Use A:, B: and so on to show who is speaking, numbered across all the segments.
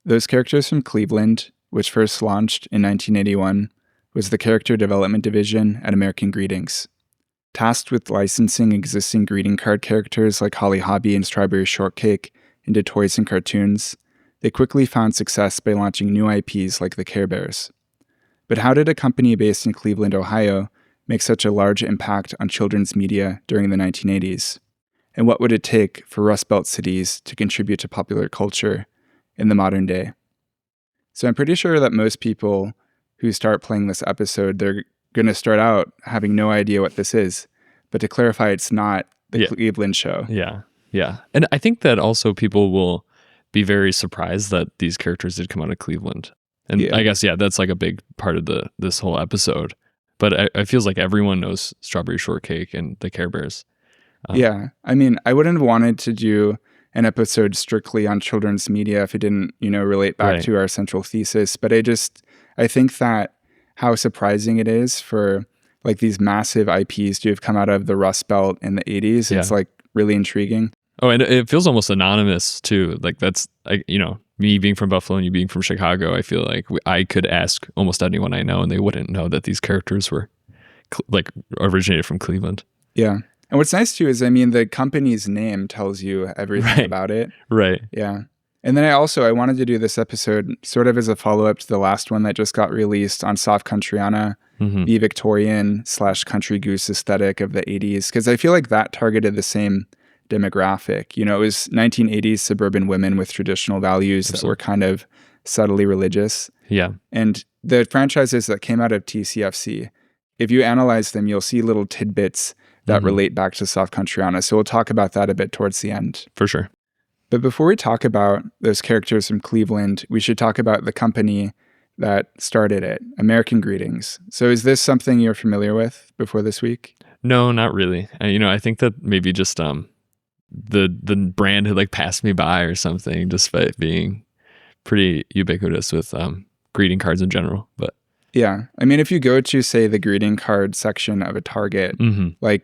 A: Those Characters from Cleveland, which first launched in 1981, was the character development division at American Greetings. Tasked with licensing existing greeting card characters like Holly Hobbie and Strawberry Shortcake into toys and cartoons, they quickly found success by launching new IPs like the Care Bears. But how did a company based in Cleveland, Ohio, make such a large impact on children's media during the 1980s? And what would it take for Rust Belt cities to contribute to popular culture in the modern day? So I'm pretty sure that most people who start playing this episode, they're going to start out having no idea what this is. But to clarify, it's not the Cleveland show.
B: Yeah. And I think that also people will be very surprised that these characters did come out of Cleveland. And I guess, that's like a big part of this whole episode. But it feels like everyone knows Strawberry Shortcake and the Care Bears.
A: I mean, I wouldn't have wanted to do an episode strictly on children's media if it didn't, relate back to our central thesis. But I think that how surprising it is for like these massive IPs to have come out of the Rust Belt in the 80s. It's like really intriguing.
B: Oh, and it feels almost anonymous too. Like that's, me being from Buffalo and you being from Chicago, I feel like I could ask almost anyone I know and they wouldn't know that these characters were originated from Cleveland.
A: Yeah. And what's nice too is, the company's name tells you everything about it.
B: Right.
A: Yeah. And then I wanted to do this episode sort of as a follow-up to the last one that just got released on Soft Countryana, the Victorian/country goose aesthetic of the 80s, because I feel like that targeted the same demographic. It was 1980s suburban women with traditional values that were kind of subtly religious.
B: Yeah.
A: And the franchises that came out of TCFC, if you analyze them, you'll see little tidbits that relate back to Soft Countryana. So we'll talk about that a bit towards the end.
B: For sure.
A: But before we talk about those characters from Cleveland, we should talk about the company that started it, American Greetings. So is this something you're familiar with before this week?
B: No, not really. I think that maybe just the brand had passed me by or something, despite being pretty ubiquitous with greeting cards in general. But
A: yeah, if you go to, say, the greeting card section of a Target,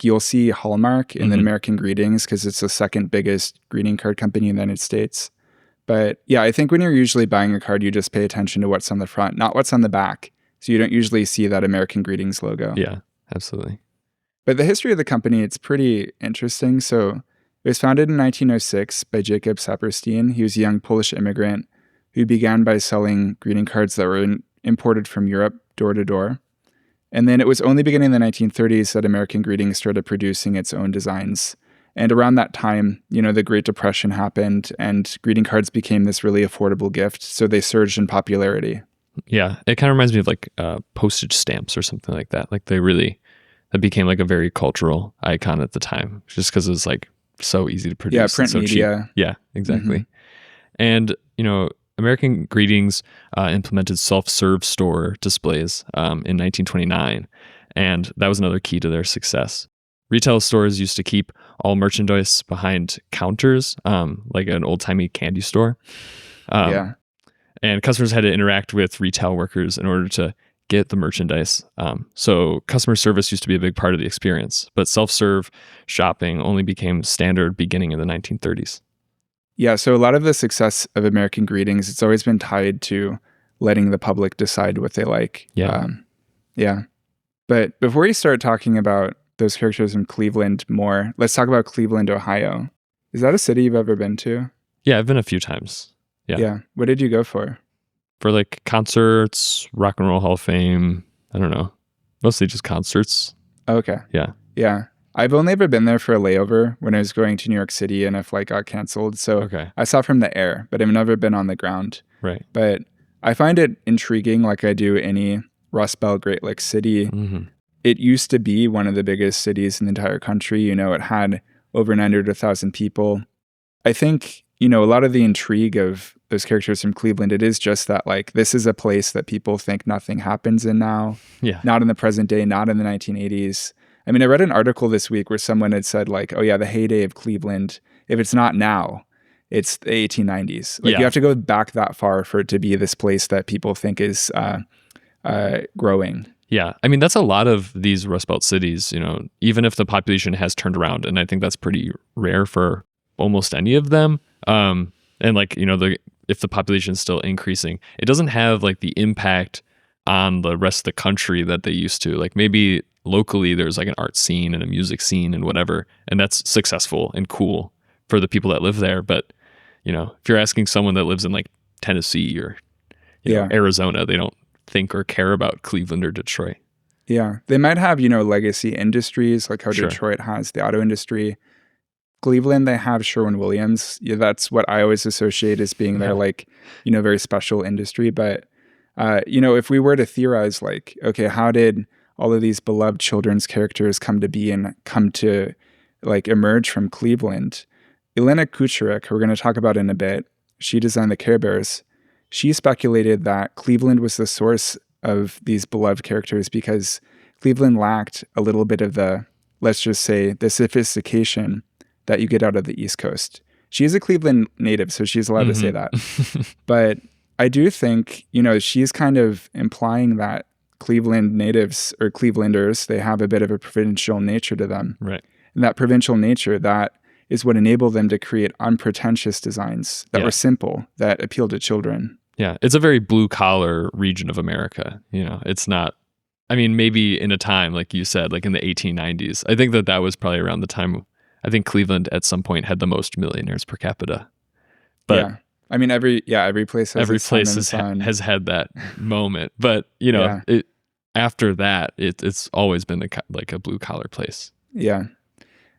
A: you'll see Hallmark and then American Greetings because it's the second biggest greeting card company in the United States. But yeah, I think when you're usually buying a card, you just pay attention to what's on the front, not what's on the back. So you don't usually see that American Greetings logo.
B: Yeah, absolutely.
A: But the history of the company, it's pretty interesting. So it was founded in 1906 by Jacob Saperstein. He was a young Polish immigrant who began by selling greeting cards that were imported from Europe door to door. And then it was only beginning in the 1930s that American Greetings started producing its own designs. And around that time, the Great Depression happened and greeting cards became this really affordable gift. So they surged in popularity.
B: Yeah, it kind of reminds me of postage stamps or something like that. That became a very cultural icon at the time, just because it was so easy to produce.
A: Yeah, print media.
B: Cheap. Yeah, exactly. And, American Greetings implemented self-serve store displays in 1929, and that was another key to their success. Retail stores used to keep all merchandise behind counters, like an old-timey candy store. And customers had to interact with retail workers in order to get the merchandise. So customer service used to be a big part of the experience, but self-serve shopping only became standard beginning in the 1930s.
A: Yeah, so a lot of the success of American Greetings, it's always been tied to letting the public decide what they like.
B: Yeah.
A: But before we start talking about those characters from Cleveland more, let's talk about Cleveland, Ohio. Is that a city you've ever been to?
B: Yeah, I've been a few times. Yeah.
A: What did you go for?
B: For concerts, Rock and Roll Hall of Fame. I don't know. Mostly just concerts.
A: Okay. Yeah. I've only ever been there for a layover when I was going to New York City and a flight got canceled. So I saw from the air, but I've never been on the ground.
B: Right.
A: But I find it intriguing like I do any Rust Belt Great Lakes city. It used to be one of the biggest cities in the entire country. It had over 900,000 people. I think, a lot of the intrigue of those characters from Cleveland, it is just that this is a place that people think nothing happens in now.
B: Yeah.
A: Not in the present day, not in the 1980s. I read an article this week where someone had said oh yeah, the heyday of Cleveland, if it's not now, it's the 1890s. You have to go back that far for it to be this place that people think is growing.
B: Yeah. That's a lot of these Rust Belt cities, even if the population has turned around, and I think that's pretty rare for almost any of them. And like, if the population is still increasing, it doesn't have like the impact on the rest of the country that they used to. Like maybe locally there's like an art scene and a music scene and whatever, and that's successful and cool for the people that live there. But, if you're asking someone that lives in like Tennessee or Arizona, they don't think or care about Cleveland or Detroit.
A: Yeah. They might have, legacy industries like how
B: Sure.
A: Detroit has the auto industry. Cleveland, they have Sherwin-Williams. Yeah, that's what I always associate as being their like, very special industry. But, if we were to theorize like, okay, how did all of these beloved children's characters come to be and come to like emerge from Cleveland? Elena Kucharik, who we're going to talk about in a bit, she designed the Care Bears. She speculated that Cleveland was the source of these beloved characters because Cleveland lacked a little bit of the, let's just say, the sophistication that you get out of the East Coast. She's a Cleveland native, so she's allowed to say that. But I do think, she's kind of implying that Cleveland natives or Clevelanders, they have a bit of a provincial nature to them.
B: Right.
A: And that provincial nature, that is what enabled them to create unpretentious designs that were simple, that appeal to children.
B: Yeah, it's a very blue-collar region of America. It's not, maybe in a time, like you said, like in the 1890s. I think that was probably around the time, I think Cleveland at some point had the most millionaires per capita. But
A: yeah. Every place
B: has had that moment. But, after that, it's always been like a blue-collar place.
A: Yeah.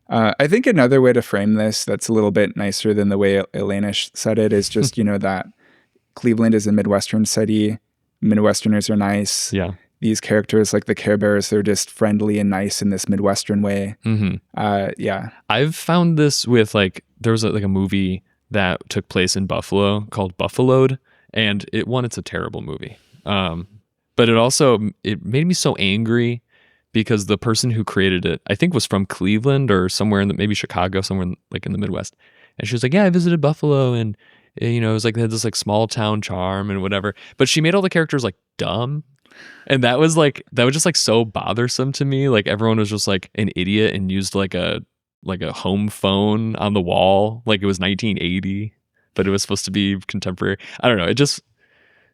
A: I think another way to frame this that's a little bit nicer than the way Elena said it is just, that Cleveland is a Midwestern city. Midwesterners are nice.
B: Yeah.
A: These characters, like the Care Bears, they're just friendly and nice in this Midwestern way.
B: Mm-hmm. I've found this with there was a movie that took place in Buffalo called Buffaloed, and it's a terrible movie. But it made me so angry because the person who created it, I think, was from Cleveland or somewhere maybe Chicago, somewhere like in the Midwest. And she was like, yeah, I visited Buffalo, and it was like they had this like small town charm and whatever. But she made all the characters like dumb. And that was just like so bothersome to me. Like everyone was just like an idiot and used like a home phone on the wall. Like it was 1980, but it was supposed to be contemporary. I don't know. It just,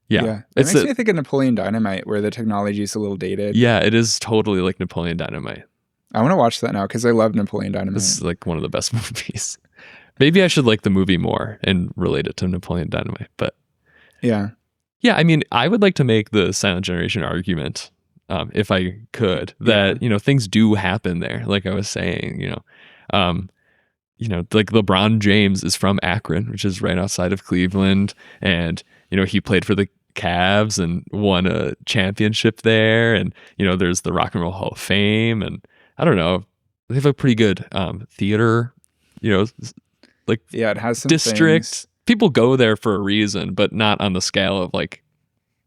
A: It makes me think of Napoleon Dynamite, where the technology is a little dated.
B: Yeah, it is totally like Napoleon Dynamite.
A: I want to watch that now because I love Napoleon Dynamite.
B: This is like one of the best movies. Maybe I should like the movie more and relate it to Napoleon Dynamite. But yeah, I would like to make the Silent Generation argument, if I could, that things do happen there. Like I was saying, like LeBron James is from Akron, which is right outside of Cleveland, and he played for the Cavs and won a championship there, and there's the Rock and Roll Hall of Fame, and I don't know, they have a pretty good theater,
A: it has some
B: district.
A: things.
B: People go there for a reason, but not on the scale of like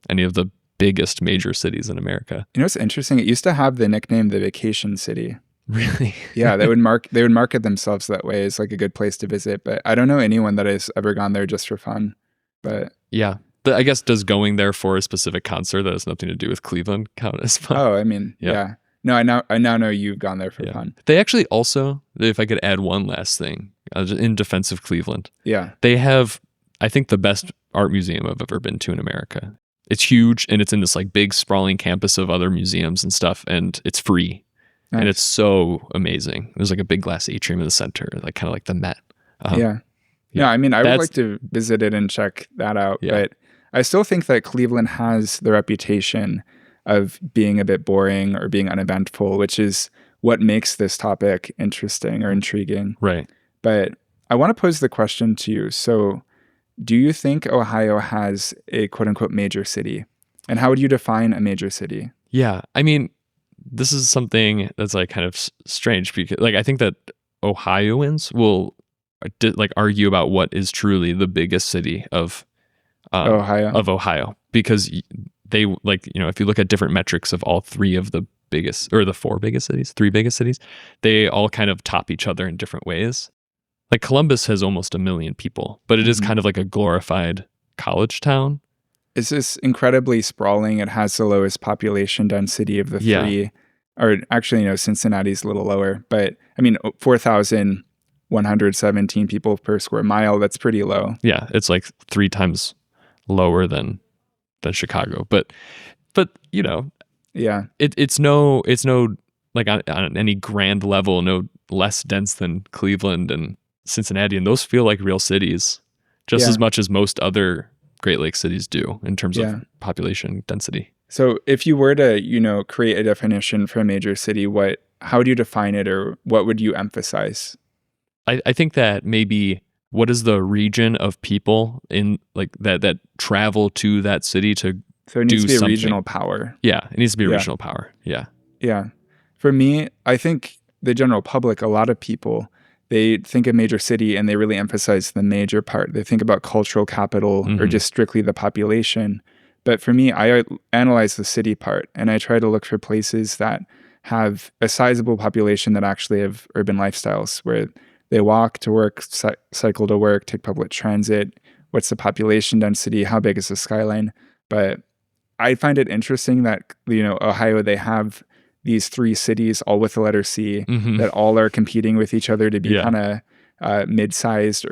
B: any of the biggest major cities in America.
A: It's interesting. It used to have the nickname the Vacation City.
B: Really?
A: Yeah, they would market themselves that way as like a good place to visit. But I don't know anyone that has ever gone there just for fun. But
B: yeah, I guess does going there for a specific concert that has nothing to do with Cleveland count as fun?
A: Oh, yeah. No, I now know you've gone there for fun.
B: They actually also, if I could add one last thing, in defense of Cleveland.
A: Yeah.
B: They have, I think, the best art museum I've ever been to in America. It's huge, and it's in this like big sprawling campus of other museums and stuff, and it's free. Nice. And it's so amazing. There's like a big glass atrium in the center, like kind of like the Met.
A: Yeah, I would like to visit it and check that out. Yeah. But I still think that Cleveland has the reputation of being a bit boring or being uneventful, which is what makes this topic interesting or intriguing.
B: Right.
A: But I want to pose the question to you. So do you think Ohio has a quote unquote major city? And how would you define a major city?
B: Yeah. This is something that's like kind of strange because like I think that Ohioans will like argue about what is truly the biggest city of Ohio, because they like, if you look at different metrics of all three of the biggest or the three biggest cities, they all kind of top each other in different ways. Like Columbus has almost 1 million people, but it is kind of like a glorified college town.
A: It's just incredibly sprawling. It has the lowest population density of the three. Or actually, Cincinnati's a little lower. But 4,000 117 people per square mile. That's pretty low.
B: Yeah, it's like 3 times lower than Chicago. But you know,
A: Yeah.
B: it's no like on any grand level, no less dense than Cleveland and Cincinnati, and those feel like real cities just as much as most other Great Lakes cities do in terms of population density.
A: So if you were to, create a definition for a major city, how do you define it, or what would you emphasize?
B: I think that maybe what is the region of people in like that travel to that city to
A: So it needs to be
B: something.
A: a regional power.
B: Yeah, it needs to be a regional power. Yeah.
A: Yeah. For me, I think the general public, a lot of people, they think of major city and they really emphasize the major part. They think about cultural capital or just strictly the population. But for me, I analyze the city part, and I try to look for places that have a sizable population that actually have urban lifestyles where they walk to work, cycle to work, take public transit. What's the population density? How big is the skyline? But I find it interesting that, Ohio, they have these 3 cities all with the letter C that all are competing with each other to be kind of mid-sized,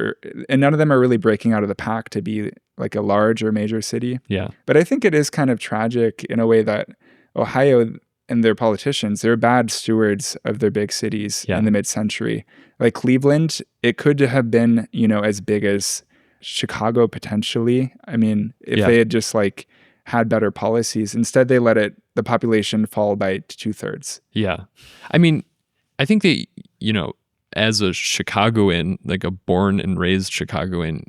A: and none of them are really breaking out of the pack to be like a large or major city.
B: Yeah.
A: But I think it is kind of tragic in a way that Ohio and their politicians, they're bad stewards of their big cities in the mid-century. Like Cleveland, it could have been, as big as Chicago potentially. I mean, if they had just had better policies. Instead, they let the population fall by 2/3.
B: Yeah. I mean, I think that, as a Chicagoan, like a born and raised Chicagoan,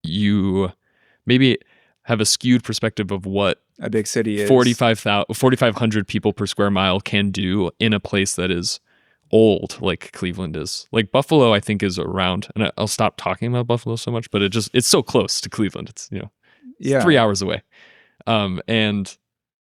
B: you maybe have a skewed perspective of what
A: a big city is.
B: 4,500 people per square mile can do in a place that is old like Cleveland is. Like Buffalo, I think, is around, and I'll stop talking about Buffalo so much, but it's so close to Cleveland. It's, it's 3 hours away. And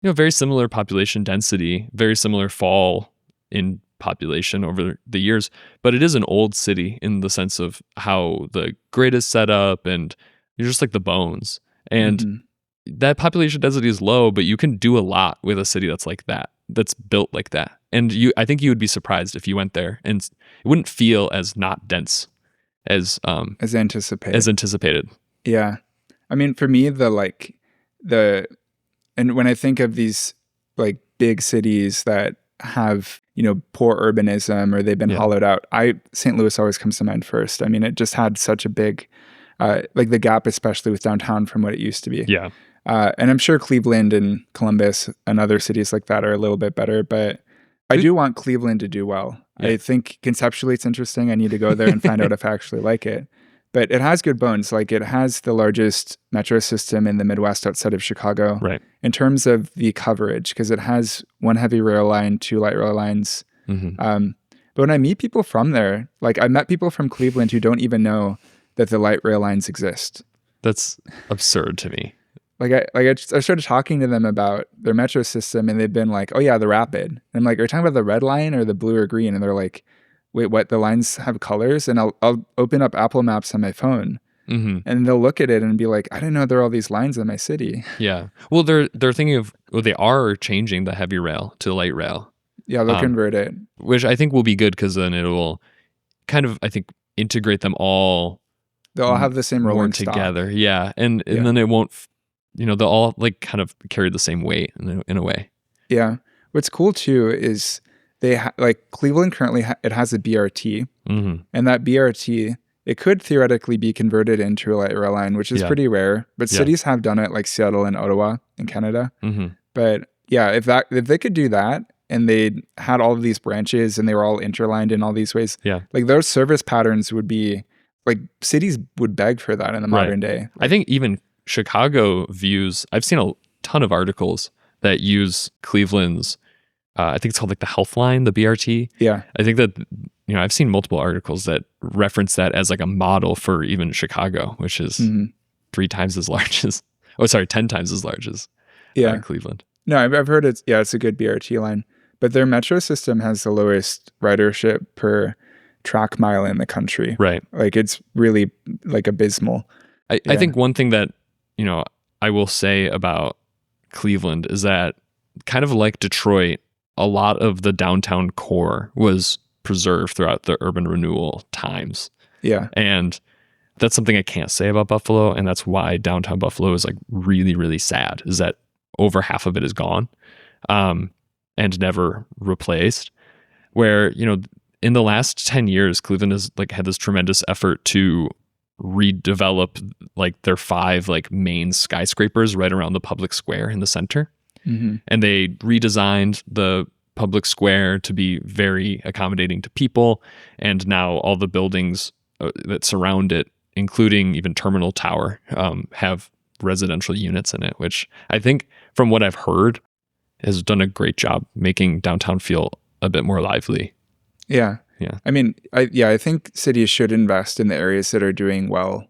B: very similar population density, very similar fall in population over the years, but it is an old city in the sense of how the grid is set up, and you're just like the bones. And that population density is low, but you can do a lot with a city that's like that, that's built like that. And I think you would be surprised if you went there, and it wouldn't feel as not dense as anticipated.
A: Yeah. I mean, for me, and when I think of these like big cities that have, poor urbanism or they've been hollowed out, St. Louis always comes to mind first. I mean, it just had such a big, the gap, especially with downtown from what it used to be.
B: Yeah.
A: And I'm sure Cleveland and Columbus and other cities like that are a little bit better, but I do want Cleveland to do well. Yeah. I think conceptually it's interesting. I need to go there and find out if I actually like it. But it has good bones. Like, it has the largest metro system in the Midwest outside of Chicago.
B: Right.
A: In terms of the coverage, because it has 1 heavy rail line, 2 light rail lines. But when I meet people from there, like I met people from Cleveland who don't even know that the light rail lines exist.
B: That's absurd to me.
A: I started talking to them about their metro system, and they've been like, "Oh yeah, the Rapid." And I'm like, "Are you talking about the red line or the blue or green?" And they're like, "Wait, what? The lines have colors?" And I'll open up Apple Maps on my phone, and they'll look at it and be like, "I didn't know there are all these lines in my city."
B: Yeah. Well, they're thinking of, they are changing the heavy rail to light rail.
A: Yeah, they'll convert it,
B: which I think will be good, because then it will kind of, I think, integrate them all.
A: They'll all have the same rolling
B: together. Yeah, and then it won't. They'll all kind of carry the same weight in a way.
A: Yeah. What's cool too is they Cleveland currently it has a BRT, and that BRT, it could theoretically be converted into a light rail line, which is pretty rare. But cities have done it, like Seattle and Ottawa in Canada. But yeah, if they could do that, and they had all of these branches and they were all interlined in all these ways, like those service patterns would be like, cities would beg for that in the modern day.
B: I think even Chicago views, I've seen a ton of articles that use Cleveland's, I think it's called like the Health Line, the BRT.
A: Yeah.
B: I think that, I've seen multiple articles that reference that as like a model for even Chicago, which is 10 times as large as Cleveland.
A: No, I've heard it's a good BRT line, but their metro system has the lowest ridership per track mile in the country.
B: Right.
A: Like, it's really like abysmal.
B: I think one thing that, I will say about Cleveland is that, kind of like Detroit, a lot of the downtown core was preserved throughout the urban renewal times.
A: Yeah.
B: And that's something I can't say about Buffalo, and that's why downtown Buffalo is like really, really sad, is that over half of it is gone, and never replaced. Where, you know, in the last 10 years, Cleveland has like had this tremendous effort to redevelop like their 5 like main skyscrapers right around the public square in the center.
A: Mm-hmm.
B: And they redesigned the public square to be very accommodating to people. And now all the buildings that surround it, including even Terminal Tower, have residential units in it, which I think, from what I've heard, has done a great job making downtown feel a bit more lively.
A: Yeah.
B: Yeah.
A: I mean, I think cities should invest in the areas that are doing well.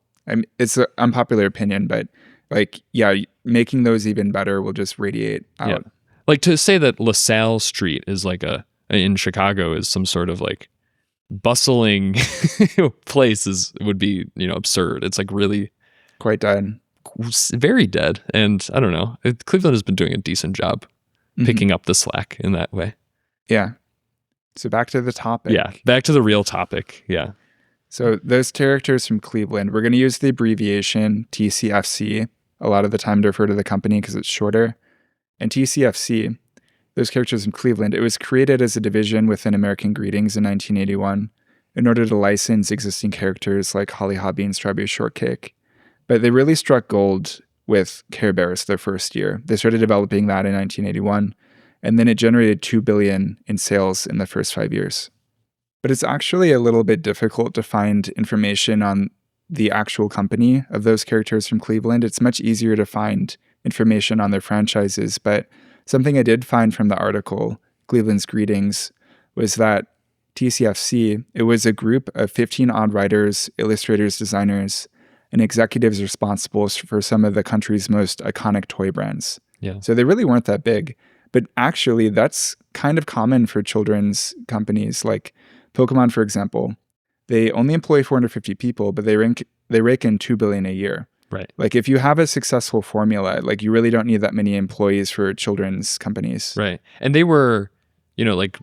A: It's an unpopular opinion, but like, yeah, making those even better will just radiate out.
B: Yeah. Like to say that LaSalle Street is like in Chicago is some sort of like bustling place would be, you know, absurd. It's like really
A: Quite dead.
B: very dead. And I don't know, Cleveland has been doing a decent job picking up the slack in that way.
A: Yeah. So back to the topic.
B: Yeah. Back to the real topic. Yeah.
A: So those characters from Cleveland, we're going to use the abbreviation TCFC a lot of the time to refer to the company because it's shorter. And TCFC, those characters from Cleveland, it was created as a division within American Greetings in 1981 in order to license existing characters like Holly Hobbie and Strawberry Shortcake. But they really struck gold with Care Bears their first year. They started developing that in 1981, and then it generated $2 billion in sales in the first 5 years. But it's actually a little bit difficult to find information on the actual company of those characters from Cleveland. It's much easier to find information on their franchises, but something I did find from the article, Cleveland's Greetings, was that TCFC, it was a group of 15 odd writers, illustrators, designers, and executives responsible for some of the country's most iconic toy brands.
B: Yeah.
A: So they really weren't that big. But actually, that's kind of common for children's companies. Like Pokemon, for example, they only employ 450 people, but they rake in $2 billion a year.
B: Right.
A: Like if you have a successful formula, like you really don't need that many employees for children's companies.
B: Right. And they were, you know, like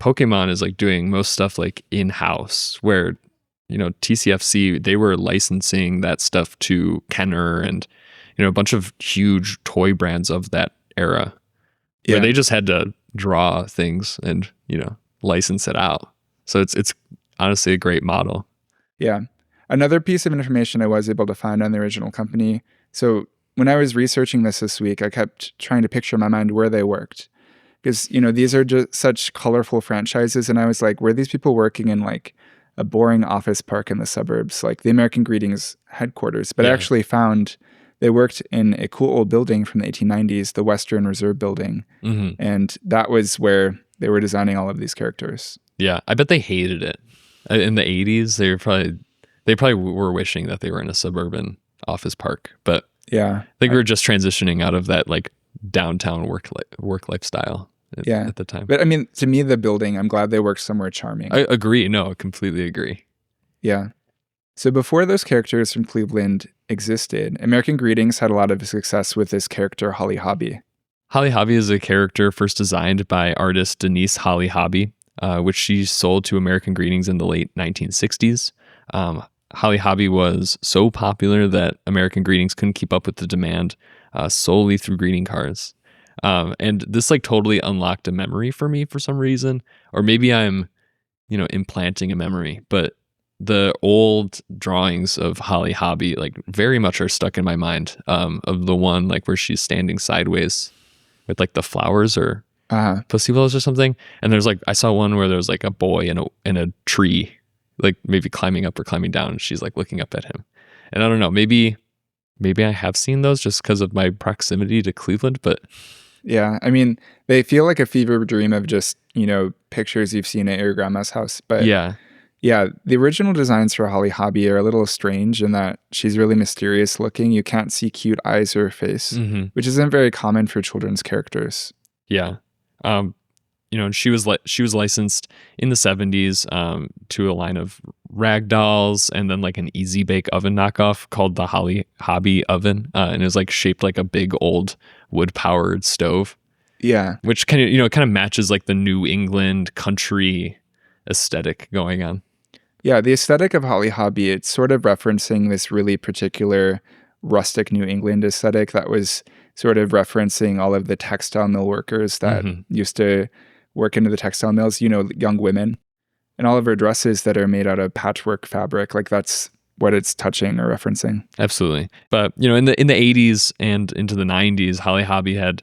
B: Pokemon is like doing most stuff like in-house, where, you know, TCFC, they were licensing that stuff to Kenner and, you know, a bunch of huge toy brands of that era. Where they just had to draw things and, you know, license it out. So it's honestly a great model.
A: Yeah. Another piece of information I was able to find on the original company. So when I was researching this week, I kept trying to picture in my mind where they worked. Because, you know, these are just such colorful franchises. And I was like, were these people working in like a boring office park in the suburbs, like the American Greetings headquarters? But I actually found they worked in a cool old building from the 1890s, the Western Reserve Building.
B: Mm-hmm.
A: And that was where they were designing all of these characters.
B: Yeah. I bet they hated it. In the 80s, they probably were wishing that they were in a suburban office park. But
A: yeah,
B: I think we were just transitioning out of that like downtown work lifestyle at the time.
A: But I mean, to me, the building, I'm glad they worked somewhere charming.
B: I agree. No, I completely agree.
A: Yeah. So before those characters from Cleveland existed, American Greetings had a lot of success with this character, Holly Hobbie.
B: Holly Hobbie is a character first designed by artist Denise Holly Hobbie, which she sold to American Greetings in the late 1960s. Holly Hobbie was so popular that American Greetings couldn't keep up with the demand solely through greeting cards. And this like totally unlocked a memory for me for some reason, or maybe I'm, you know, implanting a memory, but the old drawings of Holly Hobbie like very much are stuck in my mind, of the one like where she's standing sideways with like the flowers or pussy willows or something. And there's like, I saw one where there was like a boy in a tree, like maybe climbing up or climbing down, and she's like looking up at him. And I don't know, maybe I have seen those just because of my proximity to Cleveland, but
A: yeah, I mean, they feel like a fever dream of just, you know, pictures you've seen at your grandma's house. But yeah, the original designs for Holly Hobbie are a little strange in that she's really mysterious looking. You can't see cute eyes or face, which isn't very common for children's characters.
B: Yeah. You know, she was licensed in the 70s to a line of rag dolls and then like an Easy Bake oven knockoff called the Holly Hobbie oven. And it was like shaped like a big old wood powered stove.
A: Yeah.
B: Which kind of matches like the New England country aesthetic going on.
A: Yeah, the aesthetic of Holly Hobbie, it's sort of referencing this really particular rustic New England aesthetic that was sort of referencing all of the textile mill workers that used to work into the textile mills, young women, and all of her dresses that are made out of patchwork fabric. Like that's what it's touching or referencing.
B: Absolutely. But, in the 80s and into the 90s, Holly Hobbie had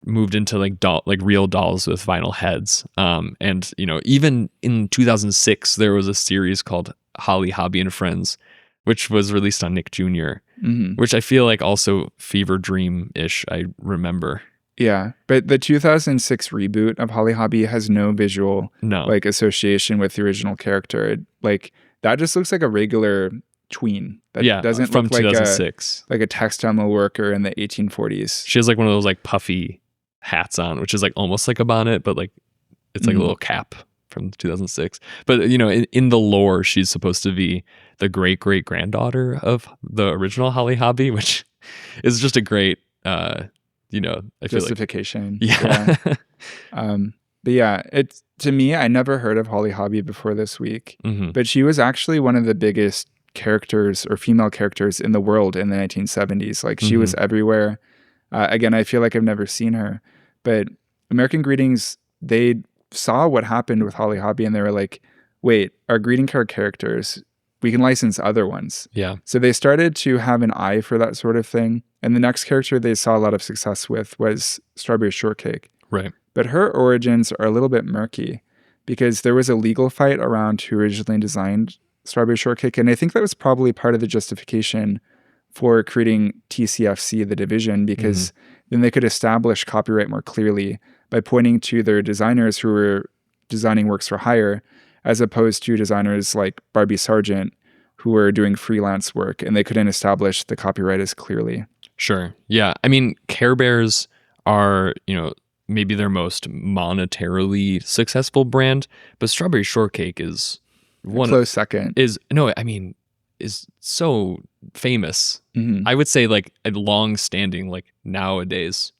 B: moved into like real dolls with vinyl heads. And even in 2006, there was a series called Holly Hobbie and Friends, which was released on Nick Jr., which I feel like also fever dream-ish, I remember.
A: Yeah, but the 2006 reboot of Holly Hobbie has no visual association with the original character. That just looks like a regular tween. That doesn't
B: from
A: look
B: 2006.
A: like a textile mill worker in the 1840s.
B: She has like one of those like puffy hats on, which is like almost like a bonnet, but like it's like a little cap from 2006. But in the lore, she's supposed to be the great-great-granddaughter of the original Holly Hobbie, which is just a great I feel
A: justification.
B: Like,
A: but yeah, it's, to me, I never heard of Holly Hobbie before this week, but she was actually one of the biggest characters or female characters in the world in the 1970s. Like she was everywhere. Again, I feel like I've never seen her, but American Greetings, they saw what happened with Holly Hobbie and they were like, wait, our greeting card characters, we can license other ones.
B: Yeah.
A: So they started to have an eye for that sort of thing. And the next character they saw a lot of success with was Strawberry Shortcake.
B: Right.
A: But her origins are a little bit murky because there was a legal fight around who originally designed Strawberry Shortcake. And I think that was probably part of the justification for creating TCFC, the division, because then they could establish copyright more clearly by pointing to their designers who were designing works for hire, as opposed to designers like Barbie Sargent, who were doing freelance work, and they couldn't establish the copyright as clearly.
B: Sure. Yeah. I mean, Care Bears are, maybe their most monetarily successful brand, but Strawberry Shortcake is one
A: close second.
B: Is so famous. I would say like a long-standing, like nowadays.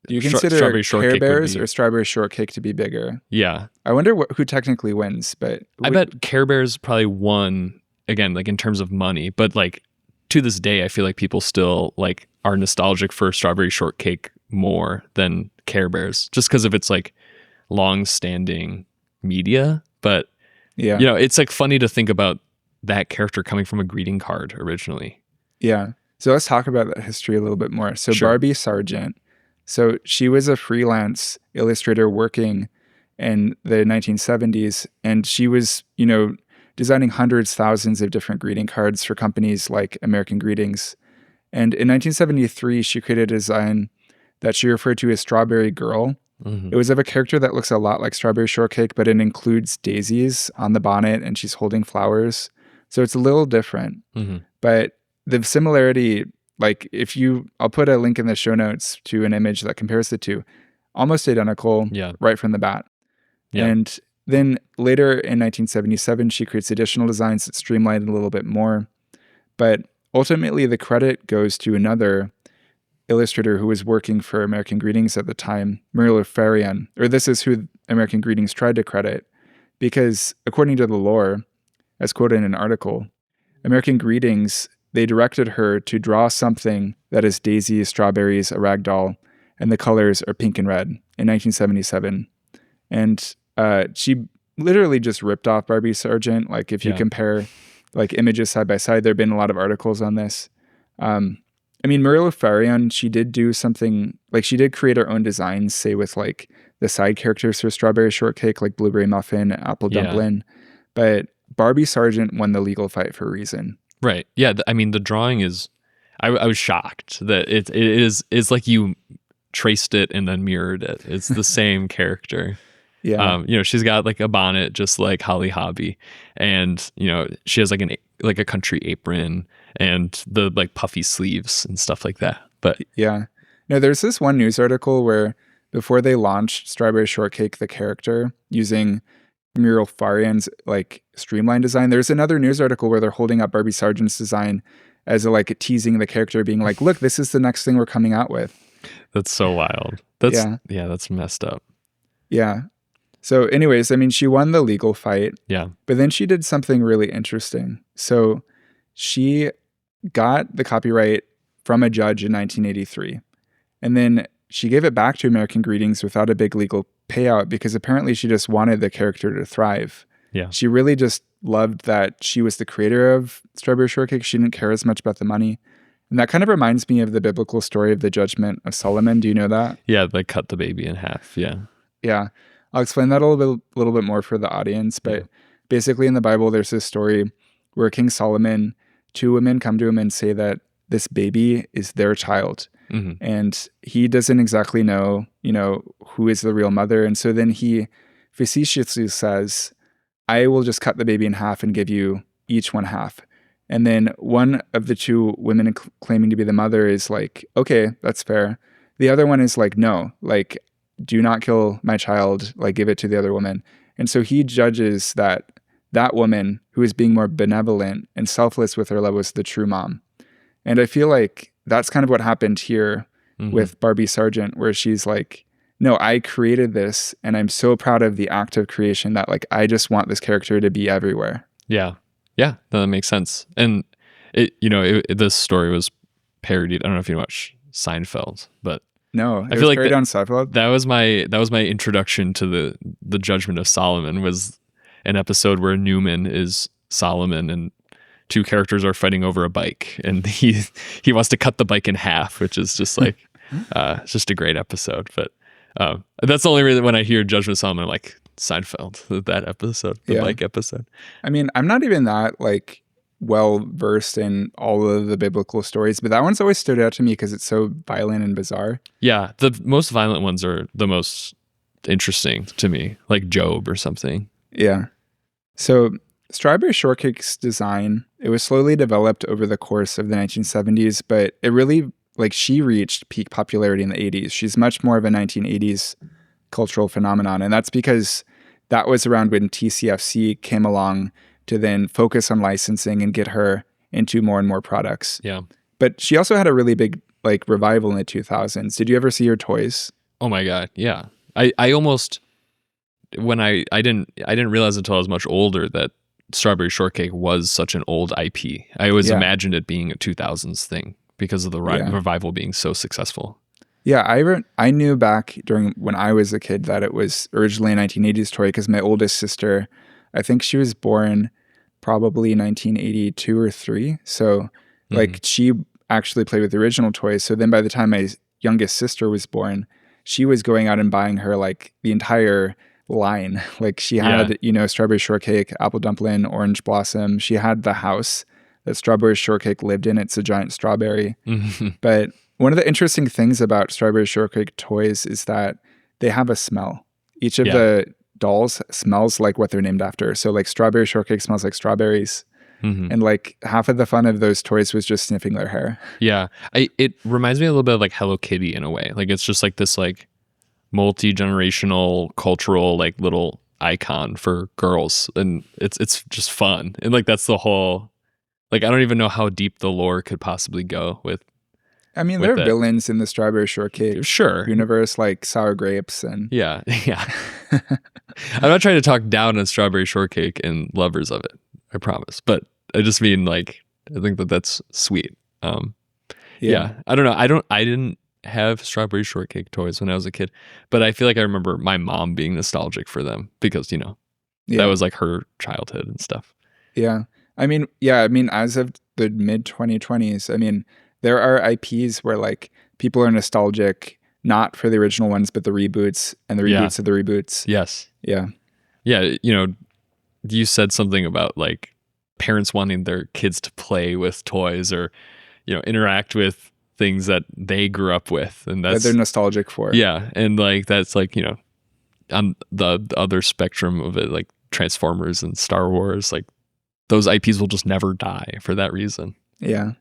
A: Do you consider Care Bears or Strawberry Shortcake to be bigger?
B: Yeah.
A: I wonder who technically wins, but
B: I bet Care Bears probably won, again, like in terms of money, but like to this day, I feel like people still like are nostalgic for Strawberry Shortcake more than Care Bears, just because of its like long-standing media. But
A: yeah,
B: it's like funny to think about that character coming from a greeting card originally.
A: Yeah. So let's talk about that history a little bit more. So
B: Sure.
A: Barbie Sargent, so she was a freelance illustrator working in the 1970s, and she was, designing hundreds, thousands of different greeting cards for companies like American Greetings. And in 1973, she created a design that she referred to as Strawberry Girl. It was of a character that looks a lot like Strawberry Shortcake, but it includes daisies on the bonnet and she's holding flowers. So it's a little different. But the similarity, like I'll put a link in the show notes to an image that compares the two, almost identical right from the bat. Yeah. And then later in 1977, she creates additional designs that streamline it a little bit more. But ultimately, the credit goes to another illustrator who was working for American Greetings at the time, Muriel Farian, or this is who American Greetings tried to credit, because according to the lore, as quoted in an article, American Greetings, they directed her to draw something that is daisies, strawberries, a rag doll, and the colors are pink and red in 1977. And she literally just ripped off Barbie Sargent. Like if you compare like images side by side, there have been a lot of articles on this. I mean, Muriel Farian, she did do something, like she did create her own designs, say with like the side characters for Strawberry Shortcake, like Blueberry Muffin, Apple Dumpling. But Barbie Sargent won the legal fight for a reason.
B: Right. Yeah. I mean, the drawing is, I was shocked that it's like you traced it and then mirrored it. It's the same character.
A: Yeah.
B: She's got like a bonnet just like Holly Hobbie, and she has like a country apron and the like puffy sleeves and stuff like that. But
A: yeah, no, there's this one news article where before they launched Strawberry Shortcake, the character, using Muriel Farian's like streamlined design, there's another news article where they're holding up Barbie Sargent's design as like teasing the character, being like, look, this is the next thing we're coming out with.
B: That's so wild. That's messed up.
A: Yeah. So anyways, I mean, she won the legal fight,
B: Yeah.
A: but then she did something really interesting. So she got the copyright from a judge in 1983. And then she gave it back to American Greetings without a big legal payout because apparently she just wanted the character to thrive.
B: Yeah.
A: She really just loved that she was the creator of Strawberry Shortcake. She didn't care as much about the money. And that kind of reminds me of the biblical story of the judgment of Solomon. Do you know that?
B: Yeah, they cut the baby in half. Yeah.
A: Yeah. I'll explain that a little bit more for the audience. But basically in the Bible, there's this story where King Solomon, 2 women come to him and say that this baby is their child.
B: Mm-hmm.
A: And he doesn't exactly know, who is the real mother. And so then he facetiously says, I will just cut the baby in half and give you each one half. And then one of the 2 women claiming to be the mother is like, okay, that's fair. The other one is like, no, like, do not kill my child, like give it to the other woman. And so he judges that woman who is being more benevolent and selfless with her love was the true mom. And I feel like that's kind of what happened here with Barbie Sargent, where she's like, no, I created this and I'm so proud of the act of creation that like, I just want this character to be everywhere.
B: Yeah. Yeah. No, that makes sense. And this story was parodied. I don't know if you watch Seinfeld, but
A: no,
B: I feel like
A: on Seinfeld.
B: That was my introduction to the Judgment of Solomon, was an episode where Newman is Solomon and 2 characters are fighting over a bike, and he wants to cut the bike in half, which is just like it's just a great episode. But that's the only reason when I hear Judgment of Solomon, I'm like, Seinfeld, that episode, the bike episode.
A: I mean, I'm not even that like well versed in all of the biblical stories, but that one's always stood out to me because it's so violent and bizarre.
B: Yeah, the most violent ones are the most interesting to me, like Job or something.
A: Yeah. So Strawberry Shortcake's design, it was slowly developed over the course of the 1970s, but it really, like, she reached peak popularity in the 80s. She's much more of a 1980s cultural phenomenon, and that's because that was around when TCFC came along to then focus on licensing and get her into more and more products.
B: Yeah.
A: But she also had a really big like revival in the 2000s. Did you ever see her toys?
B: Oh my God. Yeah. I almost, when I didn't realize until I was much older that Strawberry Shortcake was such an old IP. I always imagined it being a 2000s thing because of the revival being so successful.
A: Yeah, I knew back during when I was a kid that it was originally a 1980s toy because my oldest sister, I think she was born probably 1982 or 3. So like she actually played with the original toys. So then by the time my youngest sister was born, she was going out and buying her like the entire line. Like she had, Strawberry Shortcake, Apple Dumpling, Orange Blossom. She had the house that Strawberry Shortcake lived in. It's a giant strawberry. But one of the interesting things about Strawberry Shortcake toys is that they have a smell. Each of the dolls smells like what they're named after. So like Strawberry Shortcake smells like strawberries. And like half of the fun of those toys was just sniffing their hair. Yeah.
B: It reminds me a little bit of like Hello Kitty in a way. Like it's just like this like multi-generational cultural like little icon for girls. And it's just fun. And like that's the whole, like I don't even know how deep the lore could possibly go with.
A: I mean, there are villains in the Strawberry Shortcake universe, like Sour Grapes and...
B: Yeah. I'm not trying to talk down on Strawberry Shortcake and lovers of it, I promise. But I just mean, like, I think that's sweet. Yeah. I don't know. I didn't have Strawberry Shortcake toys when I was a kid, but I feel like I remember my mom being nostalgic for them because, that was like her childhood and stuff.
A: Yeah. I mean, as of the mid-2020s, I mean... There are IPs where like people are nostalgic, not for the original ones, but the reboots and the reboots of the reboots.
B: Yes.
A: Yeah.
B: Yeah. You said something about like parents wanting their kids to play with toys or, interact with things that they grew up with. And that's
A: that they're nostalgic for.
B: Yeah. And like, that's like, on the other spectrum of it, like Transformers and Star Wars, like those IPs will just never die for that reason.
A: Yeah.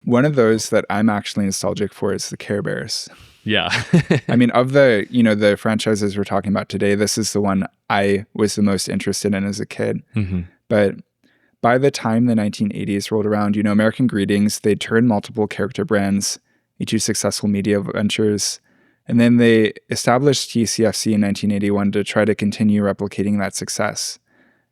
A: One of those that I'm actually nostalgic for is the Care Bears.
B: Yeah.
A: I mean, of the, the franchises we're talking about today, this is the one I was the most interested in as a kid. But by the time the 1980s rolled around, American Greetings, they'd turned multiple character brands into successful media ventures. And then they established TCFC in 1981 to try to continue replicating that success.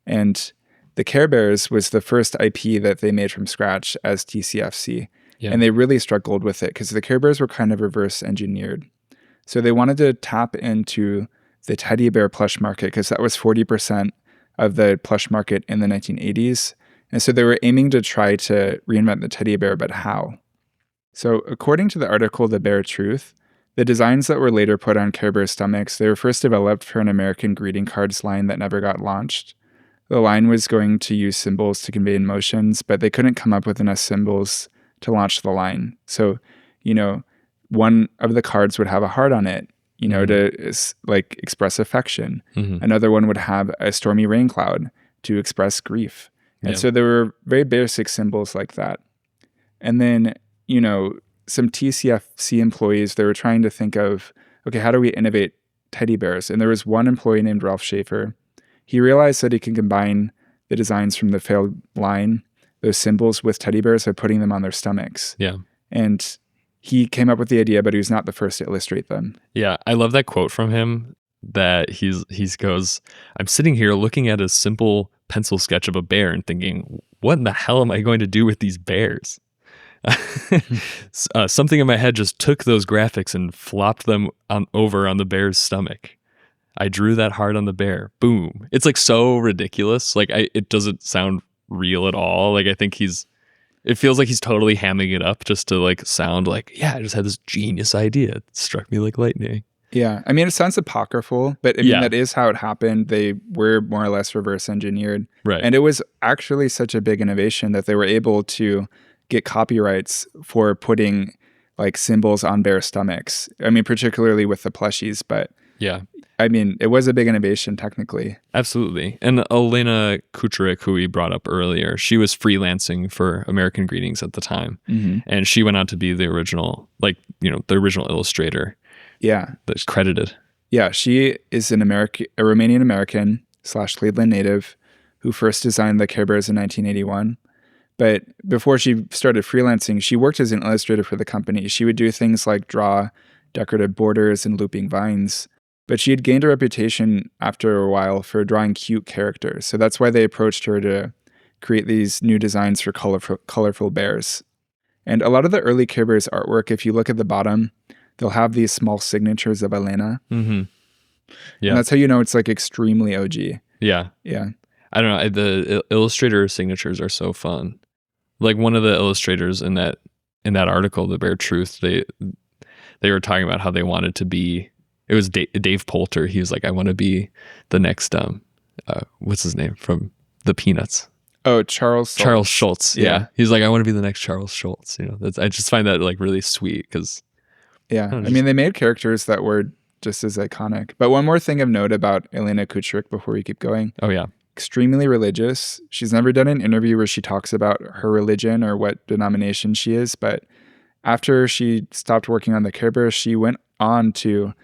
A: And the Care Bears was the first IP that they made from scratch as TCFC.
B: Yeah.
A: And they really struggled with it because the Care Bears were kind of reverse engineered. So they wanted to tap into the teddy bear plush market because that was 40% of the plush market in the 1980s. And so they were aiming to try to reinvent the teddy bear, but how? So according to the article, The Bear Truth, the designs that were later put on Care Bear stomachs, they were first developed for an American greeting cards line that never got launched. The line was going to use symbols to convey emotions, but they couldn't come up with enough symbols to launch the line. So, one of the cards would have a heart on it, to like express affection. Another one would have a stormy rain cloud to express grief. And so there were very basic symbols like that. And then, some TCFC employees, they were trying to think of, okay, how do we innovate teddy bears? And there was one employee named Ralph Schaefer. He realized that he can combine the designs from the failed line, those symbols, with teddy bears by putting them on their stomachs.
B: Yeah.
A: And he came up with the idea, but he was not the first to illustrate them.
B: Yeah. I love that quote from him that he goes, I'm sitting here looking at a simple pencil sketch of a bear and thinking, what in the hell am I going to do with these bears? Something in my head just took those graphics and flopped them over on the bear's stomach. I drew that heart on the bear. Boom. It's like so ridiculous. Like it doesn't sound real at all. Like I think it feels like he's totally hamming it up just to like sound like, yeah, I just had this genius idea. It struck me like lightning.
A: Yeah. I mean, it sounds apocryphal, but I mean, that is how it happened. They were more or less reverse engineered.
B: Right.
A: And it was actually such a big innovation that they were able to get copyrights for putting like symbols on bear stomachs. I mean, particularly with the plushies, but
B: yeah.
A: I mean, it was a big innovation technically.
B: Absolutely. And Elena Kucherik, who we brought up earlier, she was freelancing for American Greetings at the time. And she went on to be the original, the original illustrator.
A: Yeah.
B: That's credited.
A: Yeah. She is a Romanian American / Cleveland native who first designed the Care Bears in 1981. But before she started freelancing, she worked as an illustrator for the company. She would do things like draw decorative borders and looping vines. But she had gained a reputation after a while for drawing cute characters. So that's why they approached her to create these new designs for colorful bears. And a lot of the early Care Bears artwork, if you look at the bottom, they'll have these small signatures of Elena.
B: Yeah.
A: And that's how you know it's like extremely OG.
B: Yeah.
A: Yeah.
B: I don't know. The illustrator signatures are so fun. Like one of the illustrators in that article, The Bear Truth, they were talking about how they wanted to be. It was Dave Poulter. He was like, I want to be the next what's his name from the Peanuts?
A: Oh, Charles
B: Schultz. Yeah. He's like, I want to be the next Charles Schultz. I just find that like really sweet because.
A: Yeah. I mean, they made characters that were just as iconic. But one more thing of note about Elena Kucherik before we keep going.
B: Oh, yeah.
A: Extremely religious. She's never done an interview where she talks about her religion or what denomination she is. But after she stopped working on the Care Bears, she went on to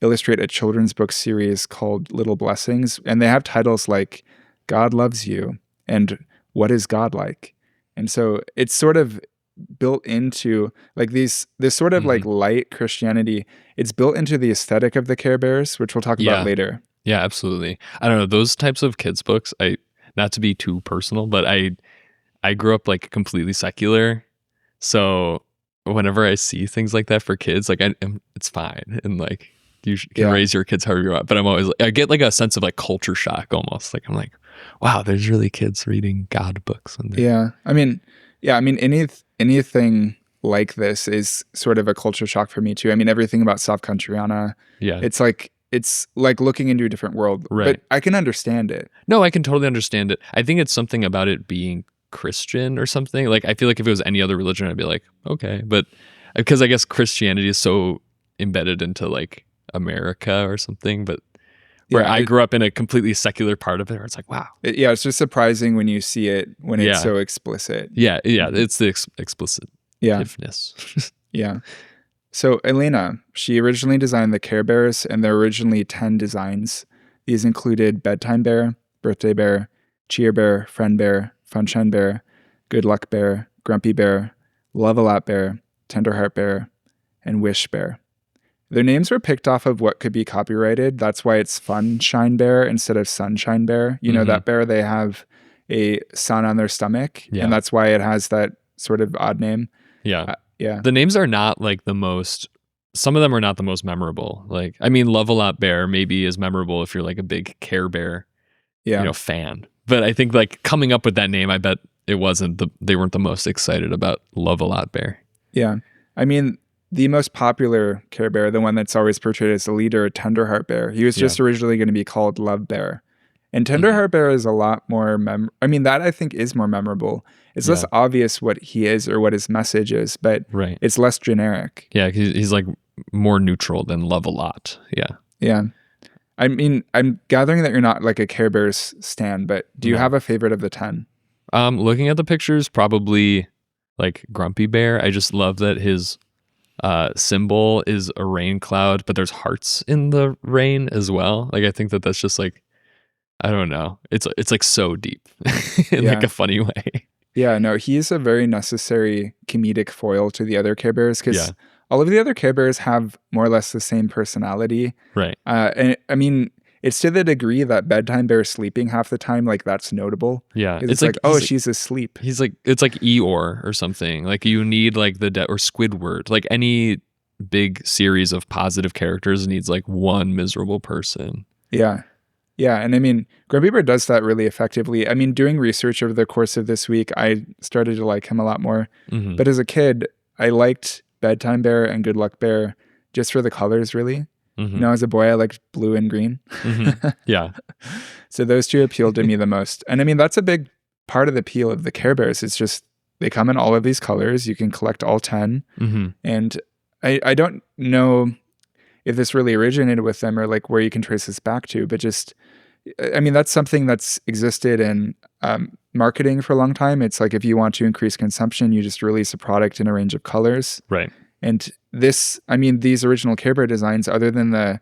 A: illustrate a children's book series called Little Blessings. And they have titles like God Loves You and What is God Like? And so it's sort of built into like this sort of like light Christianity. It's built into the aesthetic of the Care Bears, which we'll talk about later.
B: Yeah, absolutely. I don't know, those types of kids books, not to be too personal, but I grew up like completely secular. So whenever I see things like that for kids, like it's fine. And like you can raise your kids however you want. But I get like a sense of like culture shock almost. Like I'm like, wow, there's really kids reading God books.
A: Yeah. I mean, anything like this is sort of a culture shock for me too. I mean, everything about Savkantriana.
B: Yeah.
A: It's like looking into a different world,
B: right.
A: But I can understand it.
B: No, I can totally understand it. I think it's something about it being Christian or something. Like, I feel like if it was any other religion, I'd be like, okay. But because I guess Christianity is so embedded into like America or something, but where I grew up in a completely secular part of it, where it's like, wow.
A: It's just surprising when you see it when it's so explicit.
B: Yeah, it's the explicitiveness.
A: Yeah. So Elena, she originally designed the Care Bears, and there were originally 10 designs. These included Bedtime Bear, Birthday Bear, Cheer Bear, Friend Bear, Funshine Bear, Good Luck Bear, Grumpy Bear, Love-A-Lot Bear, Tender Heart Bear, and Wish Bear. Their names were picked off of what could be copyrighted. That's why it's Funshine Bear instead of Sunshine Bear. You know, that bear, they have a sun on their stomach,
B: Yeah.
A: and that's why it has that sort of odd name.
B: Yeah.
A: Yeah.
B: The names are not like the most, some of them are not the most memorable. Like, I mean, Love-A-Lot Bear maybe is memorable if you're like a big Care Bear,
A: Yeah.
B: fan. But I think like coming up with that name, I bet they weren't the most excited about Love-A-Lot Bear.
A: Yeah. I mean, the most popular Care Bear, the one that's always portrayed as the leader, Tenderheart Bear, he was just originally going to be called Love Bear. And Tenderheart Bear is a lot more, that I think is more memorable. It's less obvious what he is or what his message is, but it's less generic.
B: Yeah, he's like more neutral than Love-A-Lot. Yeah.
A: Yeah. I mean, I'm gathering that you're not like a Care Bears stan, but do you have a favorite of the 10?
B: Looking at the pictures, probably like Grumpy Bear. I just love that his symbol is a rain cloud, but there's hearts in the rain as well. Like, I think that's just like, I don't know. It's like so deep in like a funny way.
A: Yeah, no, he's a very necessary comedic foil to the other Care Bears because all of the other Care Bears have more or less the same personality.
B: Right.
A: And I mean, it's to the degree that Bedtime Bear sleeping half the time, like that's notable.
B: Yeah.
A: It's like, oh, she's asleep.
B: He's like, it's like Eeyore or something. Like you need like or Squidward. Like any big series of positive characters needs like one miserable person.
A: Yeah. Yeah. And I mean, Grumpy Bear does that really effectively. I mean, doing research over the course of this week, I started to like him a lot more.
B: Mm-hmm.
A: But as a kid, I liked Bedtime Bear and Good Luck Bear just for the colors, really.
B: Mm-hmm.
A: You know, as a boy, I liked blue and green.
B: Mm-hmm. Yeah.
A: So those two appealed to me the most. And I mean, that's a big part of the appeal of the Care Bears. It's just they come in all of these colors. You can collect all 10.
B: Mm-hmm.
A: And I don't know if this really originated with them or like where you can trace this back to, but just, I mean, that's something that's existed in marketing for a long time. It's like if you want to increase consumption, you just release a product in a range of colors.
B: Right.
A: And this, I mean, these original Care Bear designs, other than the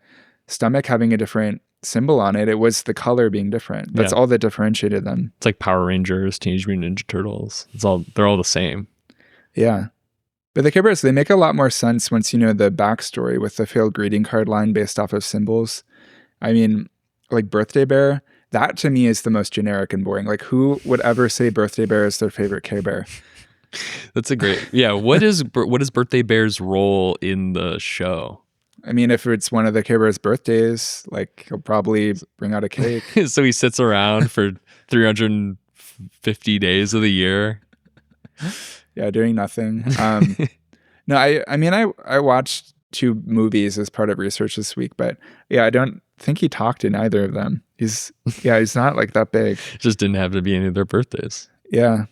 A: stomach having a different symbol on it, it was the color being different. That's all that differentiated them.
B: It's like Power Rangers, Teenage Mutant Ninja Turtles. They're all the same.
A: Yeah. But the Care Bears, they make a lot more sense once you know the backstory with the failed greeting card line based off of symbols. I mean, like Birthday Bear, that to me is the most generic and boring. Like who would ever say Birthday Bear is their favorite Care Bear?
B: That's a great, What is Birthday Bear's role in the show?
A: I mean, if it's one of the Care Bears' birthdays, like he'll probably bring out a cake.
B: So he sits around for 350 days of the year.
A: Yeah, doing nothing. No, I mean, I watched 2 movies as part of research this week, but yeah, I don't think he talked in either of them. He's not like that big.
B: Just didn't have to be any of their birthdays.
A: Yeah.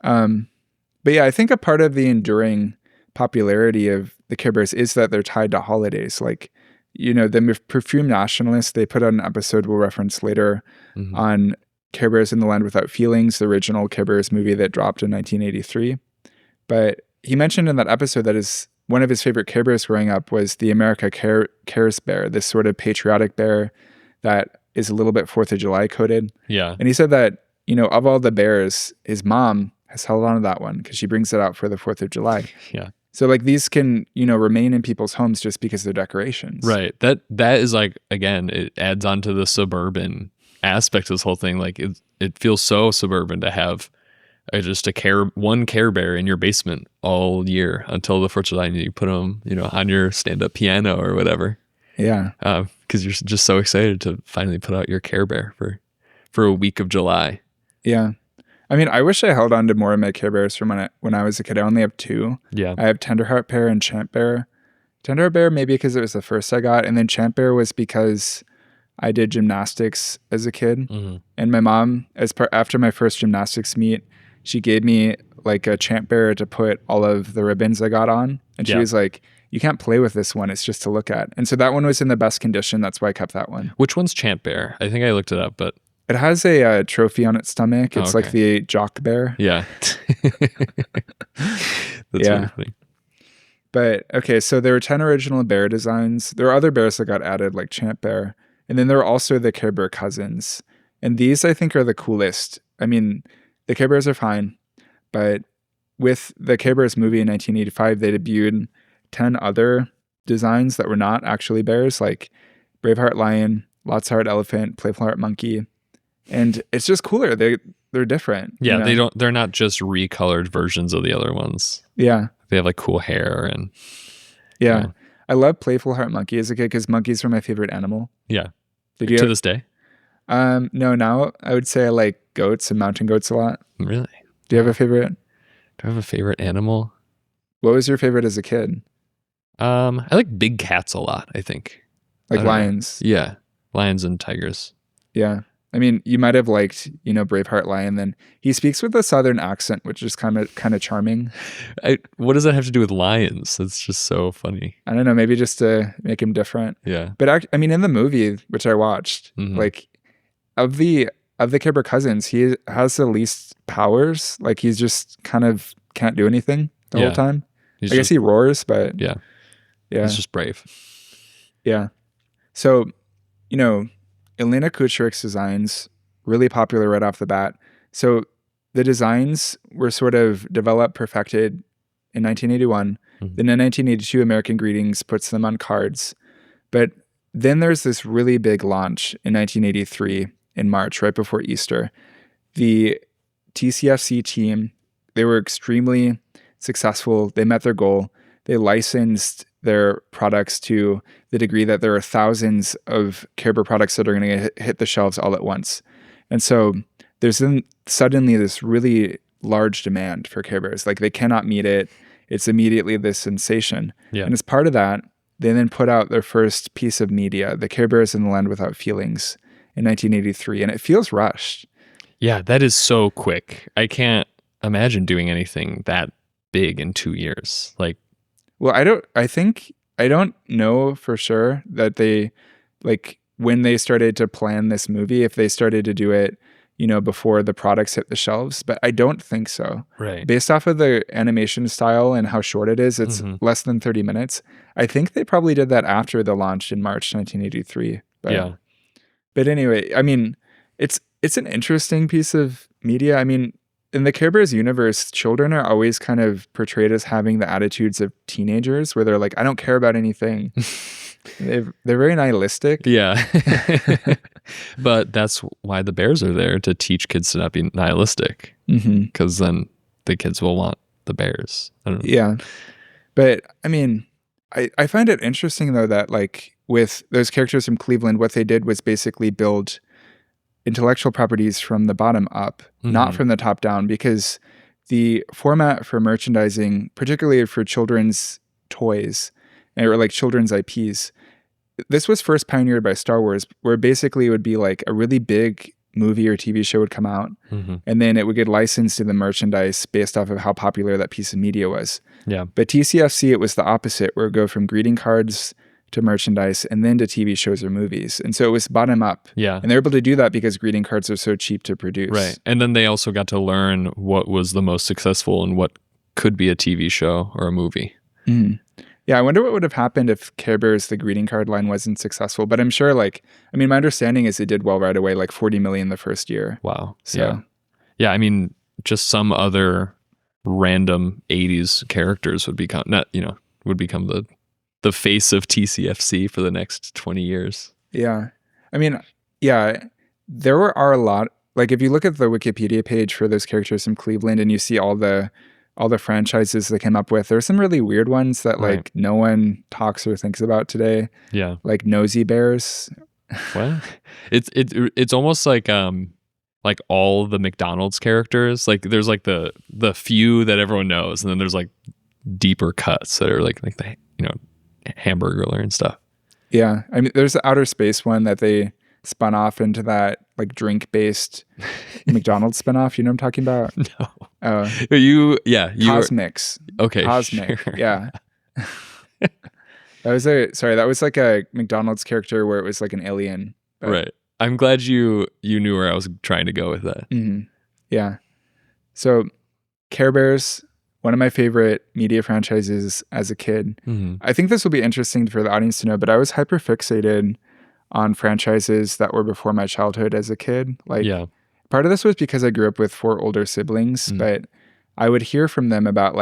A: But yeah, I think a part of the enduring popularity of the Care Bears is that they're tied to holidays. Like, you know, the Perfume Nationalists, they put out an episode we'll reference later on Care Bears in the Land Without Feelings, the original Care Bears movie that dropped in 1983. But he mentioned in that episode that one of his favorite Care Bears growing up was the America Cares Bear, this sort of patriotic bear that is a little bit 4th of July coded.
B: Yeah.
A: And he said that, you know, of all the bears, his mom has held on to that one because she brings it out for the 4th of July.
B: Yeah.
A: So like these can, you know, remain in people's homes just because they're decorations.
B: Right. That is like, again, it adds on to the suburban aspect of this whole thing. Like it feels so suburban to have just one Care Bear in your basement all year until the 4th of July, and you put them, you know, on your stand-up piano or whatever.
A: Yeah.
B: Because you're just so excited to finally put out your Care Bear for a week of July.
A: Yeah. I mean, I wish I held on to more of my Care Bears from when I was a kid. I only have 2.
B: Yeah.
A: I have Tenderheart Bear and Champ Bear. Tenderheart Bear maybe because it was the first I got, and then Champ Bear was because I did gymnastics as a kid. Mm-hmm. And my mom, after my first gymnastics meet, she gave me like a Champ Bear to put all of the ribbons I got on. And she was like, you can't play with this one. It's just to look at. And so that one was in the best condition. That's why I kept that one.
B: Which one's Champ Bear? I think I looked it up, but...
A: It has a trophy on its stomach. It's like the Jock Bear.
B: Yeah. That's really funny.
A: But okay, so there were 10 original bear designs. There are other bears that got added, like Champ Bear. And then there were also the Care Bear cousins. And these, I think, are the coolest. I mean, the Care Bears are fine. But with the Care Bears movie in 1985, they debuted 10 other designs that were not actually bears, like Braveheart lion, Lots Heart elephant, Playful Heart monkey. And it's just cooler. They're different.
B: Yeah,
A: you know?
B: they're not just recolored versions of the other ones.
A: Yeah.
B: They have like cool hair and
A: Yeah.
B: Yeah.
A: I love Playful Heart monkey as a kid because monkeys were my favorite animal.
B: yeah.
A: Did you
B: To this day.
A: No, now I would say I like goats and mountain goats a lot.
B: Really?
A: Do you have a favorite?
B: Do I have a favorite animal?
A: What was your favorite as a kid?
B: I like big cats a lot, I think.
A: Like
B: I don't know.
A: lions.
B: Yeah. Lions and tigers.
A: Yeah. I mean, you might have liked, Braveheart lion then. He speaks with a southern accent, which is kind of charming.
B: What does that have to do with lions? That's just so funny.
A: I don't know, maybe just to make him different.
B: Yeah.
A: But I mean, in the movie, which I watched,
B: Mhm.
A: like of the Care Bear cousins, he has the least powers. Like he's just kind of can't do anything the whole
B: Yeah.
A: time.
B: He's
A: I guess
B: just,
A: he roars, but
B: yeah.
A: yeah.
B: He's just brave.
A: Yeah. So, Elena Kucherik's designs, really popular right off the bat. So the designs were sort of developed, perfected in 1981.
B: Mhm.
A: Then in 1982, American Greetings puts them on cards. But then there's this really big launch in 1983 in March, right before Easter. The TCFC team, they were extremely successful. They met their goal. They licensed their products to the degree that there are thousands of Care Bear products that are going to hit the shelves all at once. And so there's then suddenly this really large demand for Care Bears. Like they cannot meet it. It's immediately this sensation.
B: Yeah.
A: And as part of that, they then put out their first piece of media, The Care Bears in the Land Without Feelings, in 1983. And it feels rushed.
B: Yeah, that is so quick. I can't imagine doing anything that big in 2 years. Like,
A: Well, I don't know for sure that they, like, when they started to plan this movie, if they started to do it, before the products hit the shelves, but I don't think so.
B: right.
A: Based off of the animation style and how short it is, it's
B: Mhm.
A: less than 30 minutes. I think they probably did that after the launch in March 1983. But,
B: Yeah.
A: But anyway, I mean, it's an interesting piece of media. I mean, in the Care Bears universe, children are always kind of portrayed as having the attitudes of teenagers where they're like, I don't care about anything. They're very nihilistic.
B: Yeah. But that's why the bears are there, to teach kids to not be nihilistic,
A: Mm-hmm.
B: because then the kids will want the bears. I don't know.
A: Yeah. But I mean, I find it interesting though that like with those characters from Cleveland, what they did was basically build intellectual properties from the bottom up, not
B: Mhm.
A: from the top down, because the format for merchandising, particularly for children's toys or like children's IPs, this was first pioneered by Star Wars, where basically it would be like a really big movie or TV show would come out,
B: Mhm.
A: and then it would get licensed to the merchandise based off of how popular that piece of media was.
B: Yeah.
A: But TCFC, it was the opposite, where it would go from greeting cards to merchandise and then to TV shows or movies. And so it was bottom up.
B: Yeah.
A: And they're able to do that because greeting cards are so cheap to produce.
B: Right. And then they also got to learn what was the most successful and what could be a TV show or a movie.
A: Mm. Yeah, I wonder what would have happened if Care Bears, the greeting card line, wasn't successful. But I'm sure, my understanding is it did well right away, like 40 million the first year.
B: Wow.
A: So,
B: Yeah. Yeah. I mean, just some other random 80s characters would become the face of TCFC for the next 20 years.
A: yeah. I mean, yeah, there are a lot. Like, if you look at the Wikipedia page for those characters from Cleveland and you see all the franchises they came up with, there's some really weird ones that
B: Right.
A: like no one talks or thinks about today,
B: Yeah.
A: like Nosy Bears.
B: What? It's almost like all the McDonald's characters. Like there's like the few that everyone knows, and then there's like deeper cuts that are like the Hamburglar and stuff.
A: Yeah, I mean, there's the outer space one that they spun off into that like drink-based McDonald's spinoff. You know what I'm talking about?
B: No. You
A: Cosmix.
B: okay.
A: Cosmic.
B: Sure.
A: Yeah. That was like a McDonald's character where it was like an alien. But,
B: Right. I'm glad you knew where I was trying to go with that.
A: Mhm. Yeah. So Care Bears, one of my favorite media franchises as a kid.
B: Mm-hmm.
A: I think this will be interesting for the audience to know, but I was hyper fixated on franchises that were before my childhood as a kid. Like,
B: Yeah.
A: part of this was because I grew up with 4 older siblings,
B: Mm.
A: but I would hear from them about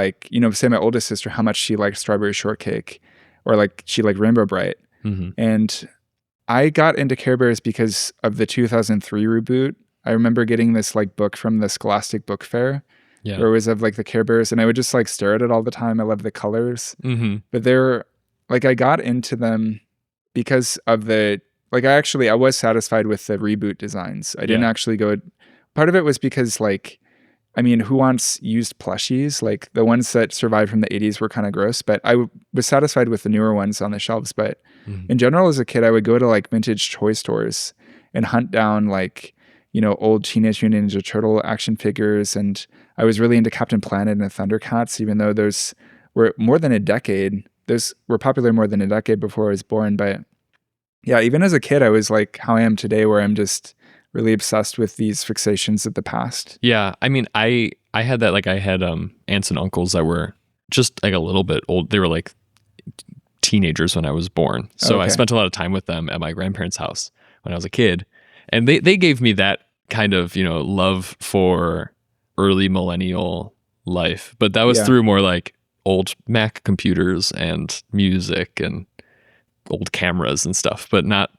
A: say my oldest sister, how much she liked Strawberry Shortcake, or like she liked Rainbow Bright.
B: Mm-hmm.
A: And I got into Care Bears because of the 2003 reboot. I remember getting this like book from the Scholastic Book Fair,
B: Yeah.
A: where it was of like the Care Bears, and I would just like stare at it all the time. I love the colors,
B: Mm-hmm.
A: but they're like, I got into them because of the, like, I was satisfied with the reboot designs. I didn't actually go, part of it was because like, I mean, who wants used plushies? Like the ones that survived from the 80s were kind of gross, but I was satisfied with the newer ones on the shelves. But in general, as a kid, I would go to like vintage toy stores and hunt down like, you know, old Teenage Mutant Ninja Turtle action figures. And I was really into Captain Planet and the Thundercats, even though those were more than a decade. Those were popular more than a decade before I was born. But yeah, even as a kid, I was like how I am today, where I'm just really obsessed with these fixations of the past.
B: Yeah. I mean, I had that, like I had aunts and uncles that were just like a little bit old. They were like teenagers when I was born. So I spent a lot of time with them at my grandparents' house when I was a kid. And they gave me that kind of, you know, love for early millennial life. But that was through more like old Mac computers and music and old cameras and stuff. But not,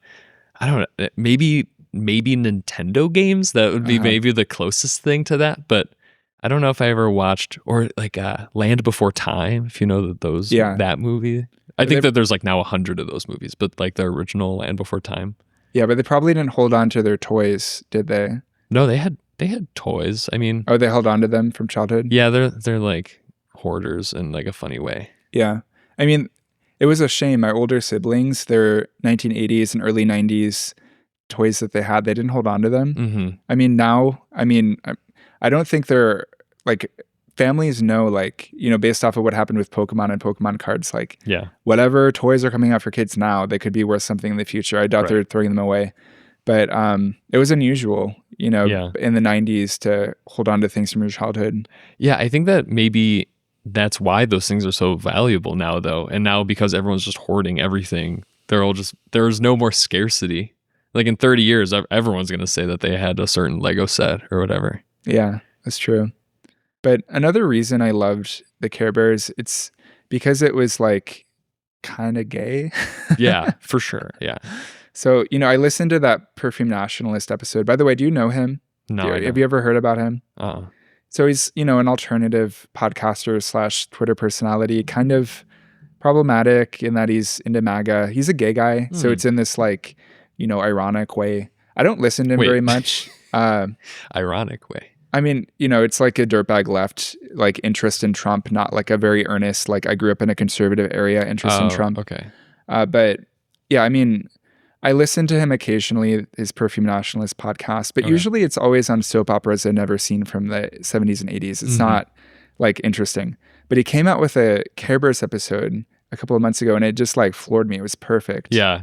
B: I don't know, maybe Nintendo games. That would be maybe the closest thing to that. But I don't know if I ever watched, or like Land Before Time, if you know that movie. I think that there's like now 100 of those movies, but like the original Land Before Time.
A: Yeah, but they probably didn't hold on to their toys, did they?
B: No, they had toys. I mean,
A: they held on to them from childhood?
B: Yeah, they're like hoarders in like a funny way.
A: Yeah. I mean, it was a shame. My older siblings, their 1980s and early 90s toys that they had, they didn't hold on to them.
B: Mm-hmm.
A: I mean, I don't think they're like, families know, like, you know, based off of what happened with Pokemon and Pokemon cards, like, whatever toys are coming out for kids now, they could be worth something in the future. I doubt they're throwing them away. But it was unusual, you know, in the 90s to hold on to things from your childhood.
B: Yeah, I think that maybe that's why those things are so valuable now, though. And now because everyone's just hoarding everything, there's no more scarcity. Like in 30 years, everyone's going to say that they had a certain Lego set or whatever.
A: Yeah, that's true. But another reason I loved the Care Bears, it's because it was like kind of gay.
B: Yeah, for sure. Yeah.
A: So, you know, I listened to that Perfume Nationalist episode. By the way, do you know him?
B: No.
A: Have you ever heard about him? So he's, you know, an alternative podcaster / Twitter personality, kind of problematic in that he's into MAGA. He's a gay guy. So it's in this like, you know, ironic way. I don't listen to him very much.
B: Ironic way.
A: I mean, you know, it's like a dirtbag left, like interest in Trump, not like a very earnest, like I grew up in a conservative area interest in Trump.
B: Okay.
A: But yeah, I mean, I listen to him occasionally, his Perfume Nationalist podcast, but usually it's always on soap operas I've never seen from the 70s and 80s. It's not like interesting. But he came out with a Care Bears episode a couple of months ago and it just like floored me. It was perfect.
B: Yeah.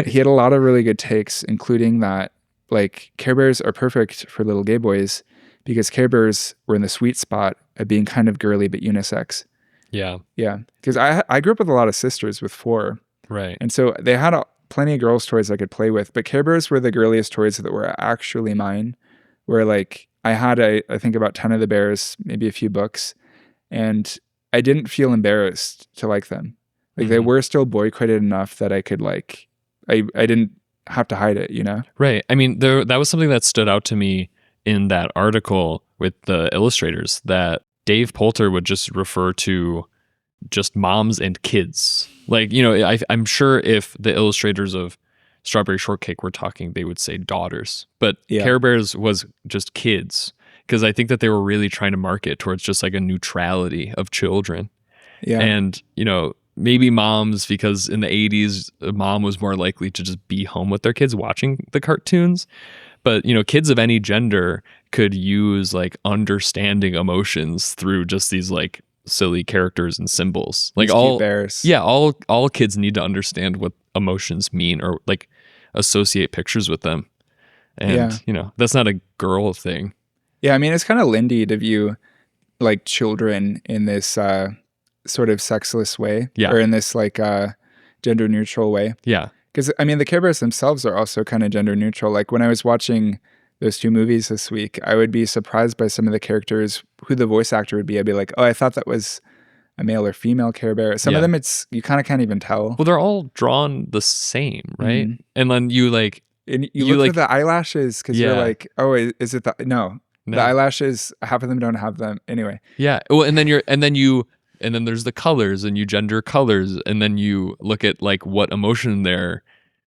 A: He had a lot of really good takes, including that like Care Bears are perfect for little gay boys because Care Bears were in the sweet spot of being kind of girly but unisex.
B: Yeah.
A: Yeah. Because I grew up with a lot of sisters with 4.
B: Right.
A: And so they had plenty of girls' toys I could play with, but Care Bears were the girliest toys that were actually mine. Where like I had, I think about 10 of the bears, maybe a few books, and I didn't feel embarrassed to like them. Like they were still boy-coded enough that I could like, I didn't have to hide it, you know?
B: Right. I mean, that was something that stood out to me in that article with the illustrators, that Dave Poulter would just refer to just moms and kids. Like, you know, I'm sure if the illustrators of Strawberry Shortcake were talking, they would say daughters. But Care Bears was just kids, because I think that they were really trying to market towards just like a neutrality of children. Yeah. And, you know, maybe moms, because in the 80s, a mom was more likely to just be home with their kids watching the cartoons. But, you know, kids of any gender could use like understanding emotions through just these like silly characters and symbols. Like
A: these
B: all
A: bears.
B: Yeah, all kids need to understand what emotions mean, or like associate pictures with them. And you know, that's not a girl thing.
A: Yeah, I mean, it's kind of Lindy to view like children in this sort of sexless way, or in this like gender neutral way.
B: Yeah.
A: Because, I mean, the Care Bears themselves are also kind of gender neutral. Like when I was watching those 2 movies this week, I would be surprised by some of the characters, who the voice actor would be. I'd be like, oh, I thought that was a male or female Care Bear. Some of them, you kind of can't even tell.
B: Well, they're all drawn the same, right?
A: Mhm.
B: And then you like,
A: And you
B: you
A: look
B: like,
A: for the eyelashes because you're
B: Yeah.
A: like, oh, is it the no?
B: no.
A: The eyelashes, half of them don't have them. Anyway,
B: Yeah. Well, and then there's the colors, and you gender colors, and then you look at like what emotion they're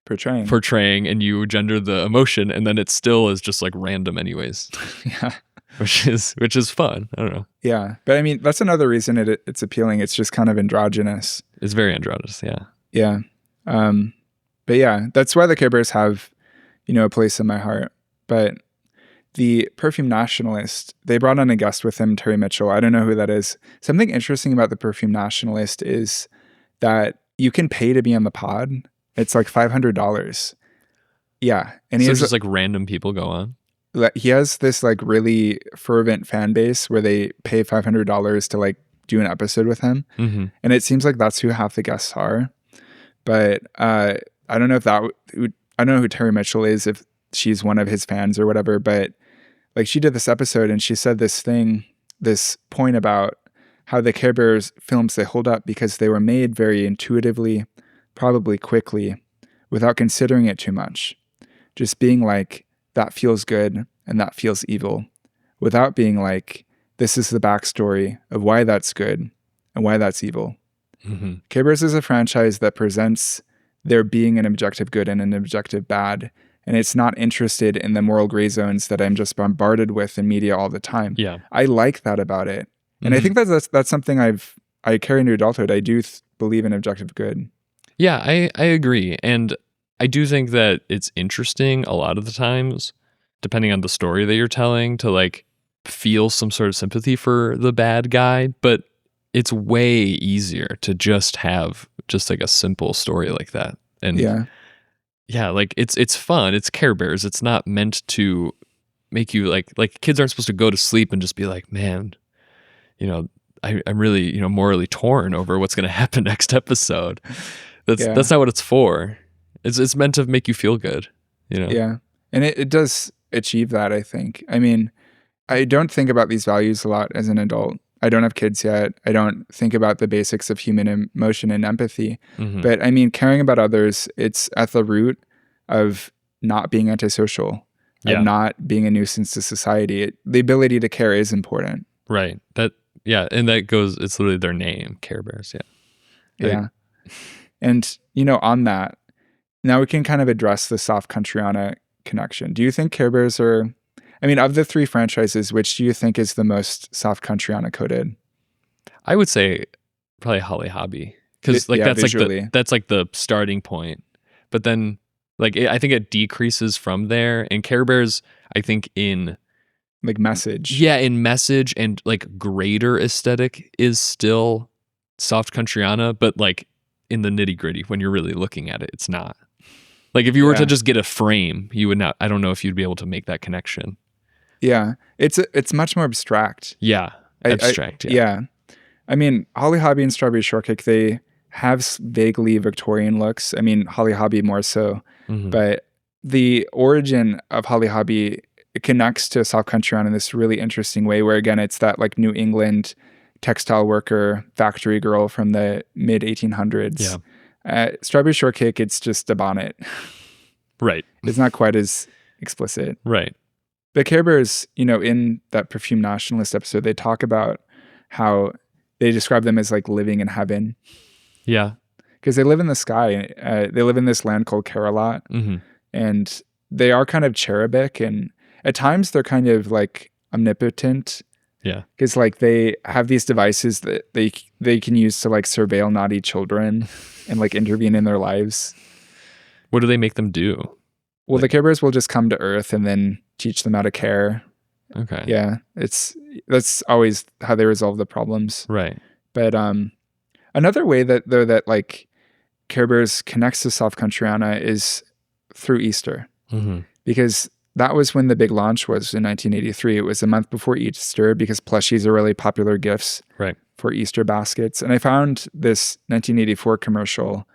B: portraying, and you gender the emotion, and then it still is just like random anyways,
A: Yeah.
B: which is fun. I don't know.
A: Yeah. But I mean, that's another reason it's appealing. It's just kind of androgynous.
B: It's very androgynous. Yeah.
A: Yeah. But yeah, that's why the Care Bears have, a place in my heart. But the Perfume Nationalist, they brought on a guest with him, Terry Mitchell. I don't know who that is. Something interesting about the Perfume Nationalist is that you can pay to be on the pod. It's like $500. Yeah. And
B: so just like random people go on.
A: He has this like really fervent fan base where they pay $500 to like do an episode with him.
B: Mm-hmm.
A: And it seems like that's who half the guests are. But I don't know I don't know who Terry Mitchell is, if she's one of his fans or whatever. But like, she did this episode and she said this point about how the Care Bears films, they hold up because they were made very intuitively, probably quickly, without considering it too much. Just being like, that feels good and that feels evil, without being like, this is the backstory of why that's good and why that's evil.
B: Mm-hmm.
A: Care Bears is a franchise that presents there being an objective good and an objective bad, and it's not interested in the moral gray zones that I'm just bombarded with in media all the time.
B: Yeah.
A: I like that about it. And I think that's something I carry into adulthood. I do believe in objective good.
B: Yeah, I agree. And I do think that it's interesting a lot of the times, depending on the story that you're telling, to like feel some sort of sympathy for the bad guy. But it's way easier to just have just like a simple story like that. And yeah, like it's fun. It's Care Bears. It's not meant to make you like kids aren't supposed to go to sleep and just be like, man, I'm really, morally torn over what's going to happen next episode. That's not what it's for. It's meant to make you feel good,
A: Yeah. And it does achieve that, I think. I mean, I don't think about these values a lot as an adult. I don't have kids yet. I don't think about the basics of human emotion and empathy.
B: Mm-hmm.
A: But I mean, caring about others, it's at the root of not being antisocial, of not being a nuisance to society. The ability to care is important.
B: Right. And that goes, it's literally their name, Care Bears. Yeah.
A: Yeah. And, on that, now we can kind of address the Soft Countryana connection. Do you think Care Bears are, of the three franchises, which do you think is the most Soft Countryana coded?
B: I would say probably Holly Hobbie, because that's like the starting point. But then I think it decreases from there. And Care Bears, I think in
A: like message.
B: Yeah, in message and like greater aesthetic is still Soft Countryana, but like in the nitty gritty, when you're really looking at it, it's not. Like if you were to just get a frame, you would not. I don't know if you'd be able to make that connection.
A: Yeah, it's much more abstract.
B: Yeah, abstract.
A: Yeah. Holly Hobbie and Strawberry Shortcake, they have vaguely Victorian looks. Holly Hobbie more so, but the origin of Holly Hobbie, it connects to Soft Countryana in this really interesting way, where again, it's that like New England textile worker, factory girl from the mid 1800s.
B: Yeah.
A: Strawberry Shortcake, it's just a bonnet.
B: Right.
A: It's not quite as explicit.
B: Right.
A: The Care Bears, in that Perfume Nationalist episode, they talk about how they describe them as like living in heaven.
B: Yeah.
A: Because they live in the sky. They live in this land called Carolot.
B: Mm-hmm.
A: And they are kind of cherubic. And at times they're kind of like omnipotent.
B: Yeah.
A: Because like they have these devices that they can use to like surveil naughty children and like intervene in their lives.
B: What do they make them do?
A: Well, the Care Bears will just come to Earth and then teach them how to care.
B: Okay.
A: Yeah. That's always how they resolve the problems.
B: Right.
A: But another way that like Care Bears connects to Soft Countryana is through Easter.
B: Mm-hmm.
A: Because that was when the big launch was in 1983. It was a month before Easter because plushies are really popular gifts for Easter baskets. And I found this 1984 commercial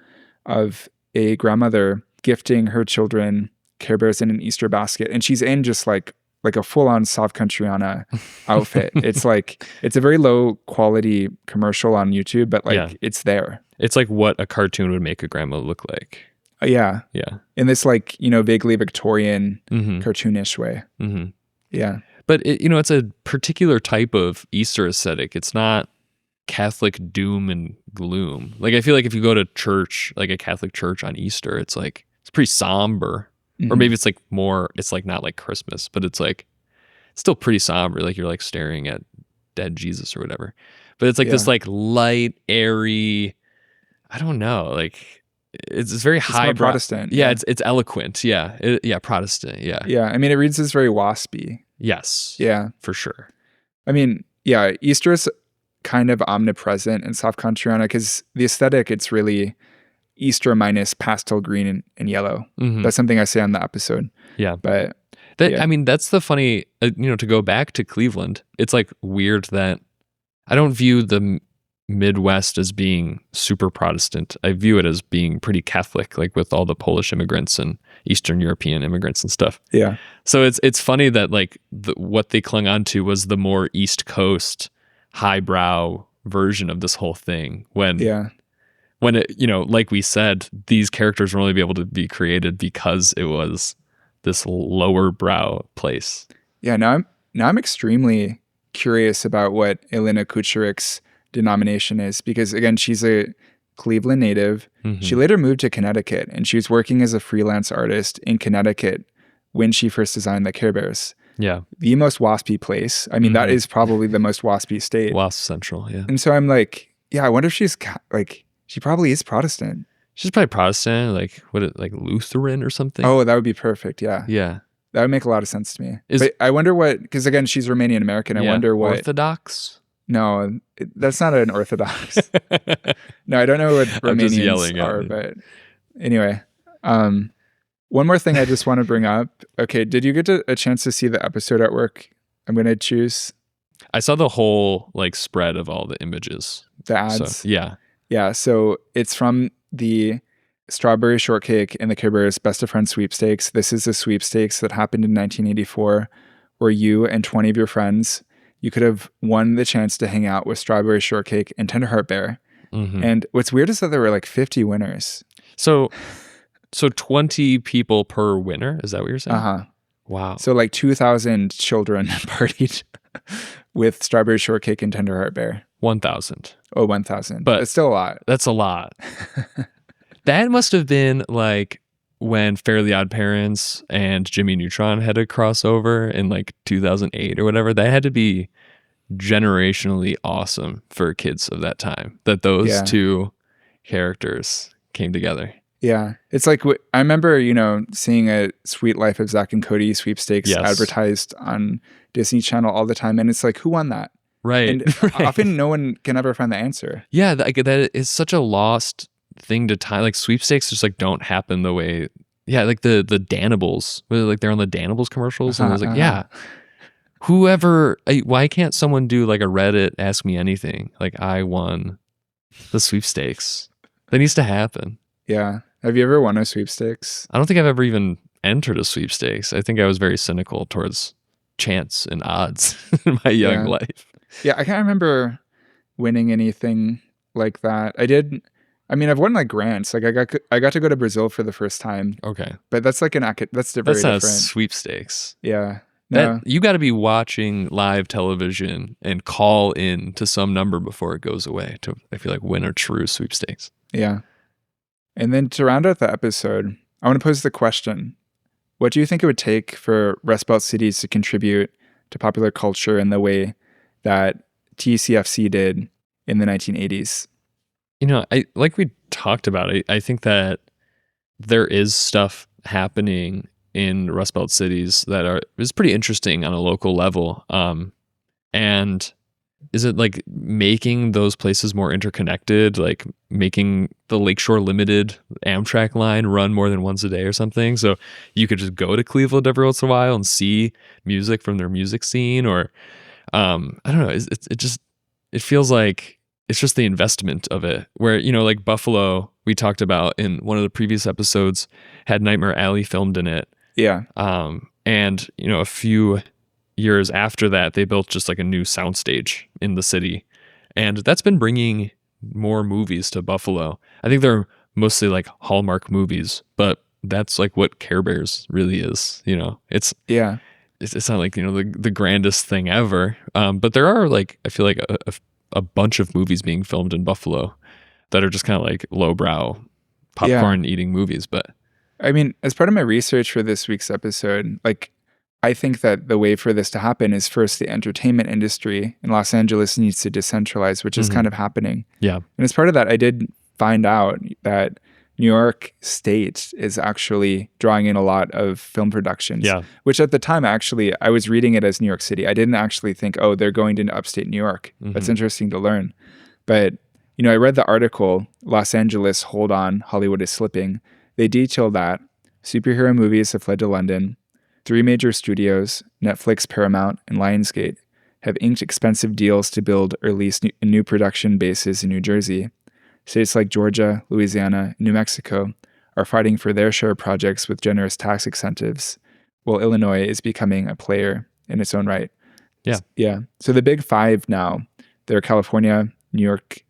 A: of a grandmother gifting her children Care Bears in an Easter basket. And she's in just like like a full-on South Countryana outfit. It's like it's a very low quality commercial on YouTube, but like
B: Yeah.
A: it's there.
B: It's like what a cartoon would make a grandma look like.
A: Yeah,
B: Yeah.
A: in this like vaguely Victorian
B: Mm-hmm.
A: cartoonish way.
B: Mm-hmm.
A: Yeah,
B: But it's a particular type of Easter aesthetic. It's not Catholic doom and gloom. Like I feel like if you go to church, like a Catholic church on Easter, it's like it's pretty somber. Or
A: Mhm.
B: maybe it's like more, it's like not like Christmas, but it's like still pretty somber. Like you're like staring at dead Jesus or whatever. But it's like this
A: Yeah.
B: like light, airy, I don't know, like it's very
A: It's more
B: high
A: Protestant.
B: Yeah, it's eloquent. Yeah. Protestant. Yeah.
A: Yeah, I mean, it reads as very waspy.
B: Yes.
A: Yeah,
B: For sure.
A: I mean, yeah, Easter is kind of omnipresent in South Countryana because the aesthetic, it's really Easter minus pastel green and yellow.
B: Mhm.
A: That's something I say on the episode.
B: Yeah.
A: But
B: I mean, that's the funny, to go back to Cleveland, it's like weird that I don't view the Midwest as being super Protestant. I view it as being pretty Catholic, like with all the Polish immigrants and Eastern European immigrants and stuff.
A: yeah,
B: So it's funny that like what they clung on to was the more East Coast highbrow version of this whole thing when it, like we said, these characters were only be able to be created because it was this lower brow place.
A: yeah. Now I'm extremely curious about what Elena Kucherik's denomination is because again, she's a Cleveland native.
B: Mhm.
A: She later moved to Connecticut and she was working as a freelance artist in Connecticut when she first designed the Care Bears.
B: Yeah.
A: The most waspy place. I mean, that
B: Mhm.
A: is probably the most waspy state.
B: Wasp Central. Yeah.
A: And so I'm like, yeah, I wonder if she's like, she probably is Protestant.
B: She's probably Protestant, like like Lutheran or something.
A: Oh, that would be perfect. Yeah.
B: Yeah.
A: That would make a lot of sense to me.
B: Is-
A: But I wonder because again, she's Romanian American. I
B: Yeah.
A: wonder what.
B: Orthodox.
A: No, that's not an Orthodox. No, I don't know what
B: I'm just
A: Romanians
B: yelling at
A: are,
B: you.
A: but anyway. One more thing I just want to bring up. Okay, did you get a chance to see the episode artwork I'm going to choose?
B: I saw the whole like spread of all the images.
A: The ads?
B: So, yeah.
A: Yeah, so it's from the Strawberry Shortcake and the Care Bears Best of Friends sweepstakes. This is a sweepstakes that happened in 1984 where you and 20 of your friends, you could have won the chance to hang out with Strawberry Shortcake and Tenderheart Bear.
B: Mhm.
A: And what's weird is that there were like 50 winners.
B: So 20 people per winner. Is that what you're saying?
A: Uh-huh.
B: Wow.
A: So like 2,000 children partied with Strawberry Shortcake and Tenderheart Bear.
B: 1,000.
A: Oh, 1,000.
B: But-
A: it's still a lot.
B: That's a lot. That must have been like when Fairly Odd Parents and Jimmy Neutron had a crossover in like 2008 or whatever. That had to be generationally awesome for kids of that time that those
A: Yeah.
B: two characters came together.
A: Yeah. It's like, I remember, seeing a Sweet Life of Zach and Cody sweepstakes
B: Yes.
A: advertised on Disney Channel all the time. And it's like, who won that?
B: Right.
A: And
B: Right.
A: often no one can ever find the answer.
B: Yeah, that is such a lost thing to time. Like sweepstakes just like don't happen the way. Yeah, like the Danables, like they're on the Danables commercials, and I was like, yeah, whoever. Why can't someone do like a Reddit Ask Me Anything? Like I won the sweepstakes. That needs to happen.
A: Yeah. Have you ever won a sweepstakes?
B: I don't think I've ever even entered a sweepstakes. I think I was very cynical towards chance and odds in my young
A: Yeah.
B: life.
A: Yeah. I can't remember winning anything like that. I've won like grants. Like I got to go to Brazil for the first time,
B: Okay,
A: but that's like that's very
B: that's not a
A: different.
B: sweepstakes.
A: Yeah. No.
B: That you got to be watching live television and call in to some number before it goes away to, I feel like, win a true sweepstakes.
A: Yeah. And then to round out the episode, I want to pose the question: what do you think it would take for Rust Belt cities to contribute to popular culture in the way that TCFC did in the 1980s?
B: I like we talked about it. I think that there is stuff happening in Rust Belt cities that is pretty interesting on a local level. And is it like making those places more interconnected, like making the Lakeshore Limited Amtrak line run more than once a day or something? So you could just go to Cleveland every once in a while and see music from their music scene, or I don't know. It feels like it's just the investment of it, where, like Buffalo, we talked about in one of the previous episodes, had Nightmare Alley filmed in it.
A: Yeah.
B: And, a few years after that, they built just like a new soundstage in the city. And that's been bringing more movies to Buffalo. I think they're mostly like Hallmark movies, but that's like what Care Bears really is. It's not like, the grandest thing ever. But there are like, I feel like a bunch of movies being filmed in Buffalo that are just kind of like lowbrow popcorn eating movies. But
A: I mean, as part of my research for this week's episode, like, I think that the way for this to happen is first the entertainment industry in Los Angeles needs to decentralize, which is kind of happening.
B: Yeah.
A: And as part of that, I did find out that New York State is actually drawing in a lot of film productions, which at the time, actually, I was reading it as New York City. I didn't actually think, oh, they're going into upstate New York. That's interesting to learn. But, I read the article, Los Angeles, Hold On, Hollywood is Slipping. They detail that superhero movies have fled to London. 3 major studios, Netflix, Paramount, and Lionsgate, have inked expensive deals to build or lease new production bases in New Jersey. States like Georgia, Louisiana, and New Mexico are fighting for their share of projects with generous tax incentives, while Illinois is becoming a player in its own right. Yeah. So the big 5 now, they're California, New York,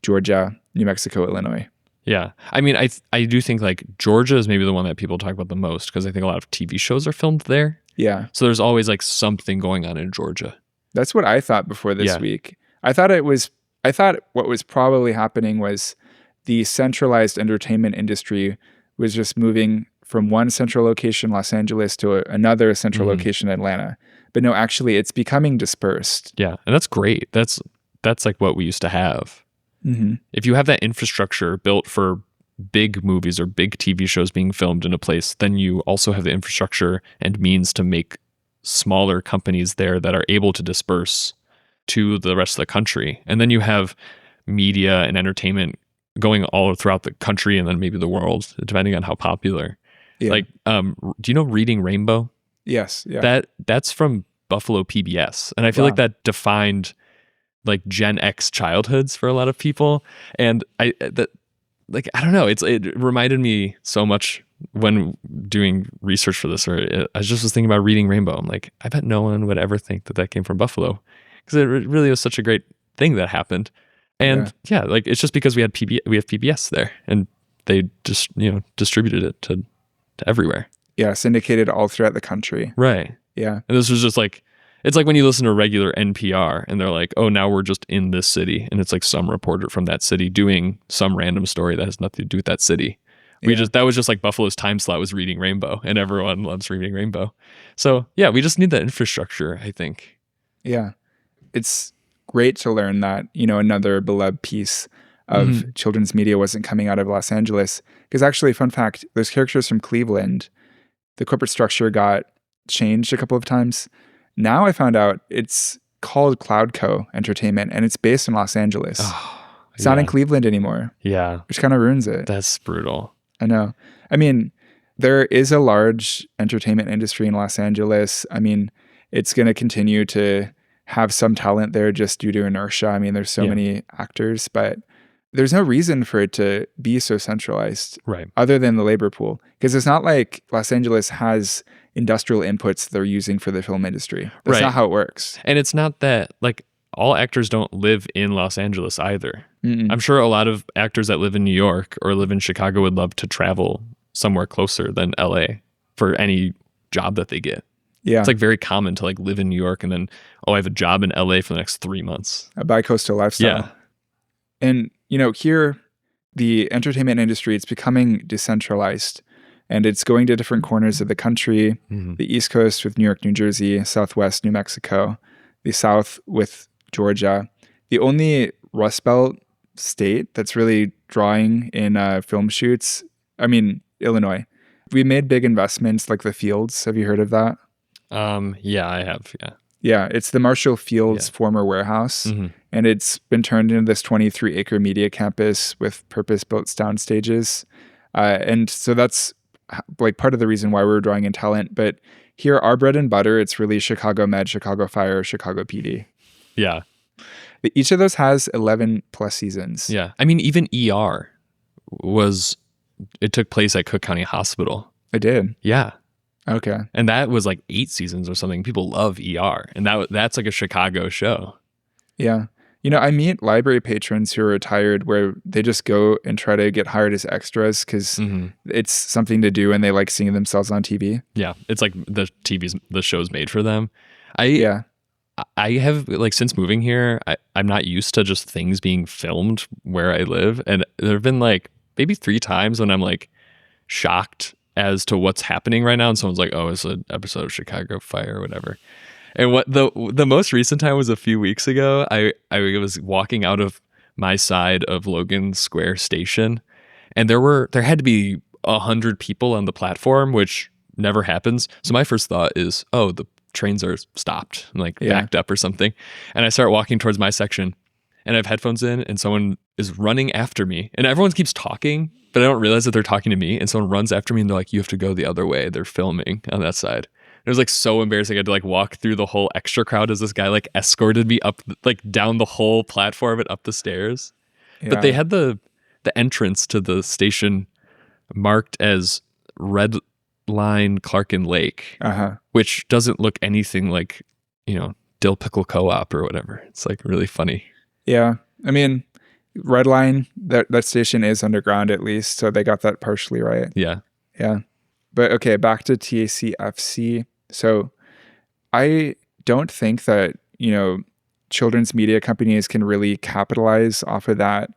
A: Georgia, New Mexico, Illinois.
B: Yeah. I mean, I do think like Georgia is maybe the one that people talk about the most because I think a lot of TV shows are filmed there.
A: Yeah.
B: So there's always like something going on in Georgia.
A: That's what I thought before this week. I thought what was probably happening was the centralized entertainment industry was just moving from one central location, Los Angeles, to another central location, Atlanta. But no, actually, it's becoming dispersed.
B: Yeah. And that's great. That's like what we used to have. If you have that infrastructure built for big movies or big TV shows being filmed in a place, then you also have the infrastructure and means to make smaller companies there that are able to disperse to the rest of the country. And then you have media and entertainment going all throughout the country and then maybe the world, depending on how popular. Yeah. Like, do you know Reading Rainbow?
A: Yes. Yeah.
B: That's from Buffalo PBS. And I feel like that defined like Gen X childhoods for a lot of people. And I don't know, it reminded me so much when doing research for this, or I just was thinking about Reading Rainbow. I'm like, I bet no one would ever think that came from Buffalo because it really was such a great thing that happened. And like, it's just because we have PBS there and they just, distributed it to everywhere.
A: Yeah. Syndicated all throughout the country.
B: Right.
A: Yeah.
B: And this was just like, it's like when you listen to regular NPR and they're like, oh, now we're just in this city. And it's like some reporter from that city doing some random story that has nothing to do with that city. That was just like Buffalo's time slot was Reading Rainbow and everyone loves Reading Rainbow. So yeah, we just need that infrastructure, I think.
A: Yeah. It's great to learn that, another beloved piece of children's media wasn't coming out of Los Angeles. Because actually, fun fact, those characters from Cleveland, the corporate structure got changed a couple of times. Now I found out it's called Cloudco Entertainment, and it's based in Los Angeles. It's not in Cleveland anymore.
B: Yeah.
A: Which kind of ruins it.
B: That's brutal.
A: I know. I mean, there is a large entertainment industry in Los Angeles. I mean, it's going to continue to have some talent there just due to inertia. I mean, there's so many actors, but there's no reason for it to be so centralized.
B: Right.
A: Other than the labor pool. Because it's not like Los Angeles has industrial inputs they're using for the film industry. That's not how it works.
B: And it's not that, like, all actors don't live in Los Angeles either. I'm sure a lot of actors that live in New York or live in Chicago would love to travel somewhere closer than LA for any job that they get. Yeah. It's like very common to like live in New York and then, I have a job in LA for the next 3 months.
A: A bi-coastal lifestyle.
B: Yeah.
A: And, here, the entertainment industry, it's becoming decentralized. And it's going to different corners of the country, the East Coast with New York, New Jersey, Southwest, New Mexico, the South with Georgia. The only Rust Belt state that's really drawing in film shoots, Illinois. We made big investments like the Fields. Have you heard of that?
B: Yeah, I have, yeah.
A: Yeah, it's the Marshall Fields former warehouse. And it's been turned into this 23-acre media campus with purpose-built sound stages. And so that's like part of the reason why we're drawing in talent. But here, our bread and butter, it's really Chicago Med, Chicago Fire, Chicago PD.
B: Yeah.
A: Each of those has 11 plus seasons.
B: Yeah. I mean, even ER it took place at Cook County Hospital.
A: It did.
B: Yeah.
A: Okay.
B: And that was like 8 seasons or something. People love ER. And that's like a Chicago show.
A: Yeah. I meet library patrons who are retired where they just go and try to get hired as extras because it's something to do and they like seeing themselves on TV.
B: Yeah. It's like the show's made for them.
A: Yeah.
B: I have, like, since moving here, I'm not used to just things being filmed where I live. And there have been like maybe 3 times when I'm like shocked as to what's happening right now. And someone's like, oh, it's an episode of Chicago Fire or whatever. And what the most recent time was a few weeks ago. I was walking out of my side of Logan Square Station, and there had to be 100 people on the platform, which never happens. So my first thought is, oh, the trains are stopped, like backed up or something. And I start walking towards my section, and I have headphones in, and someone is running after me, and everyone keeps talking, but I don't realize that they're talking to me. And someone runs after me, and they're like, "You have to go the other way. They're filming on that side." It was like so embarrassing. I had to like walk through the whole extra crowd as this guy like escorted me up, like down the whole platform and up the stairs.
A: Yeah.
B: But they had the entrance to the station marked as Red Line Clark and Lake, which doesn't look anything like, Dill Pickle Co-op or whatever. It's like really funny.
A: Yeah. I mean, Red Line, that station is underground at least, so they got that partially right.
B: Yeah.
A: Yeah. But okay, back to TACFC. So I don't think that, children's media companies can really capitalize off of that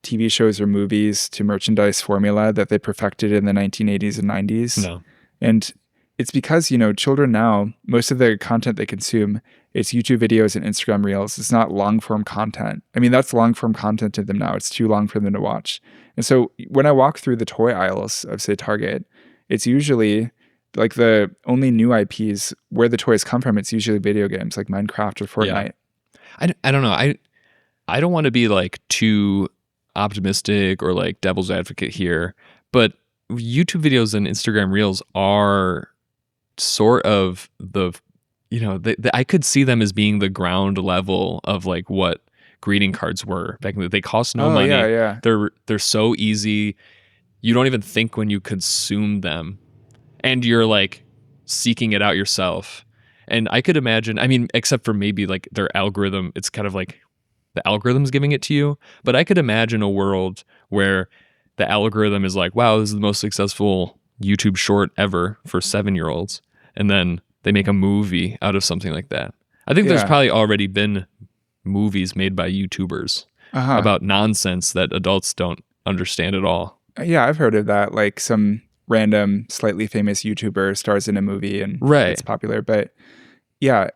A: TV shows or movies to merchandise formula that they perfected in the 1980s and 90s.
B: No.
A: And it's because, children now, most of the content they consume, it's YouTube videos and Instagram Reels. It's not long form content. I mean, that's long form content to them now. It's too long for them to watch. And so when I walk through the toy aisles of, say, Target, it's usually like the only new IPs where the toys come from. It's usually video games like Minecraft or Fortnite.
B: Yeah. I don't know. I don't want to be like too optimistic or like devil's advocate here, but YouTube videos and Instagram Reels are sort of I could see them as being the ground level of like what greeting cards were back in the day. They cost no money.
A: Yeah.
B: They're so easy. You don't even think when you consume them, and you're like seeking it out yourself. And I could imagine, I mean, except for maybe like their algorithm, it's kind of like the algorithm's giving it to you. But I could imagine a world where the algorithm is like, wow, this is the most successful YouTube short ever for 7-year-olds. And then they make a movie out of something like that. I think there's probably already been movies made by YouTubers about nonsense that adults don't understand at all.
A: Yeah, I've heard of that. Like some random, slightly famous YouTuber stars in a movie and it's popular. But yeah,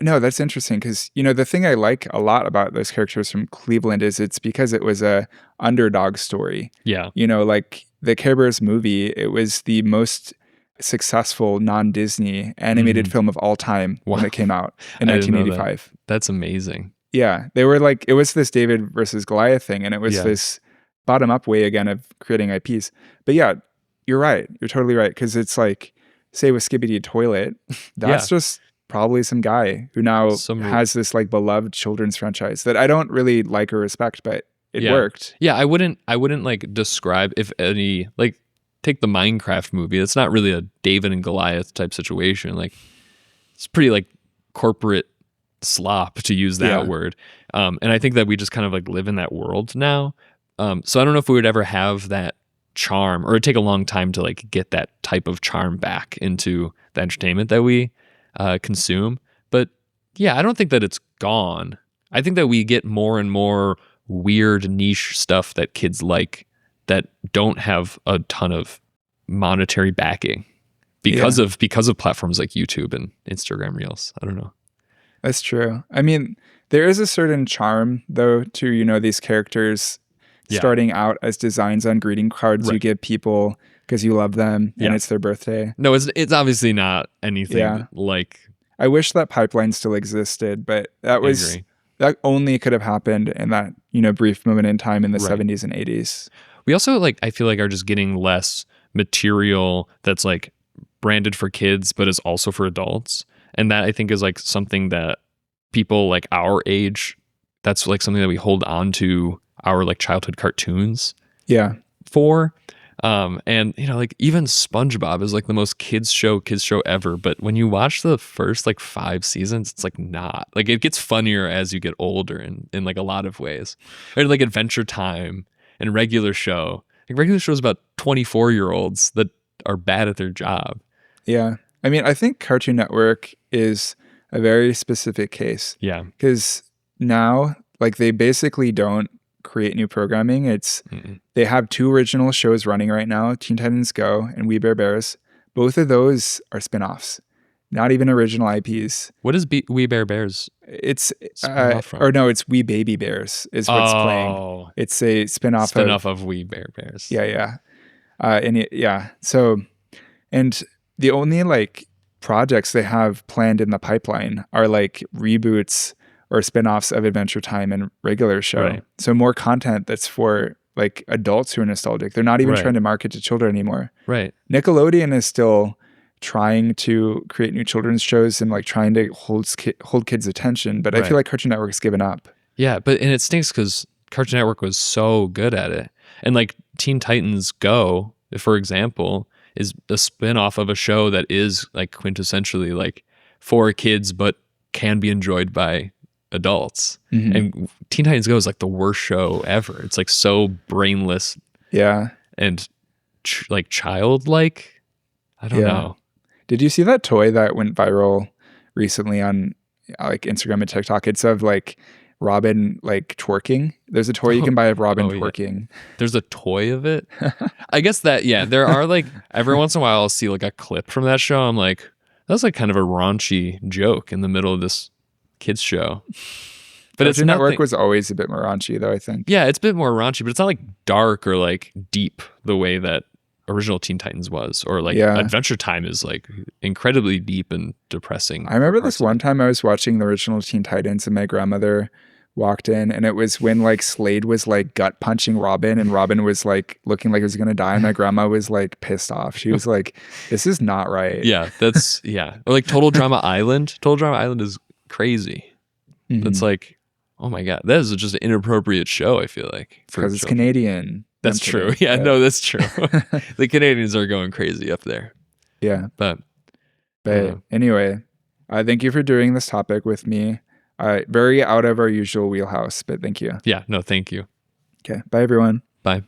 A: no, that's interesting because, the thing I like a lot about those characters from Cleveland is it's because it was a underdog story.
B: Yeah.
A: Like the Care Bears movie, it was the most successful non-Disney animated film of all time when it came out in 1985.
B: That's amazing.
A: Yeah. They were like, it was this David versus Goliath thing, and it was this bottom-up way again of creating IPs. But yeah, you're right. You're totally right. Because it's like, say with Skibidi Toilet, that's just probably some guy who now has this like beloved children's franchise that I don't really like or respect, but it worked.
B: Yeah, I wouldn't like describe, if any, like take the Minecraft movie. It's not really a David and Goliath type situation. Like it's pretty like corporate slop, to use that word. And I think that we just kind of like live in that world now. So I don't know if we would ever have that charm, or it'd take a long time to like get that type of charm back into the entertainment that we consume. But yeah, I don't think that it's gone. I think that we get more and more weird niche stuff that kids like that don't have a ton of monetary backing because of platforms like YouTube and Instagram Reels. I don't know.
A: That's true. I mean, there is a certain charm though to, these characters starting out as designs on greeting cards you give people because you love them and it's their birthday.
B: No, it's obviously not anything like.
A: I wish that pipeline still existed, but that only could have happened in that, brief moment in time in the 70s and 80s.
B: We also I feel like are just getting less material that's like branded for kids, but is also for adults. And that I think is like something that people like our age, that's like something that we hold on to our like childhood cartoons for. And like even SpongeBob is like the most kids show ever. But when you watch the first like 5 seasons, it's like not like it gets funnier as you get older in like a lot of ways. Or like Adventure Time and Regular Show. Like Regular Show is about 24-year-olds that are bad at their job.
A: Yeah. I mean, I think Cartoon Network is a very specific case.
B: Yeah.
A: Because now, like, they basically don't create new programming. They have 2 original shows running right now, Teen Titans Go and We Bare Bears. Both of those are spin-offs, not even original IPs.
B: What is We Bare Bears?
A: It's
B: spin-off from?
A: or no, it's We Baby Bears is what's playing. It's a spin-off
B: of We Bare Bears.
A: Yeah. So, and the only like projects they have planned in the pipeline are like reboots or spin-offs of Adventure Time and Regular Show.
B: Right.
A: So more content that's for like adults who are nostalgic. They're not even trying to market to children anymore.
B: Right.
A: Nickelodeon is still trying to create new children's shows and like trying to hold kids' attention. But I feel like Cartoon Network's given up.
B: Yeah, and it stinks because Cartoon Network was so good at it. And like Teen Titans Go, for example, is a spin-off of a show that is like quintessentially like for kids but can be enjoyed by adults. Mm-hmm. And Teen Titans Go is like the worst show ever. It's like so brainless.
A: Yeah.
B: And like childlike. I don't know.
A: Did you see that toy that went viral recently on like Instagram and TikTok? It's of like Robin like twerking. There's a toy you can buy of Robin twerking.
B: Yeah. There's a toy of it. I guess that, there are like every once in a while I'll see like a clip from that show. I'm like, that's like kind of a raunchy joke in the middle of this kids show. But
A: Cartoon Network was always a bit more raunchy though, I think.
B: Yeah, it's a bit more raunchy, but it's not like dark or like deep the way that original Teen Titans was, or like Adventure Time is like incredibly deep and depressing.
A: I remember this one time I was watching the original Teen Titans and my grandmother walked in, and it was when like Slade was like gut punching Robin and Robin was like looking like he was gonna die, and my grandma was like pissed off. She was like, this is not right.
B: Yeah, that's or like Total Drama Island. Total Drama Island is crazy. Mm-hmm. It's like, oh my god, that is just an inappropriate show, I feel like,
A: because it's Canadian.
B: That's true. Yeah, no, that's true. The Canadians are going crazy up there.
A: Yeah.
B: But
A: anyway, thank you for doing this topic with me. Very out of our usual wheelhouse, but thank you.
B: Yeah, no, thank you.
A: Okay. Bye, everyone.
B: Bye.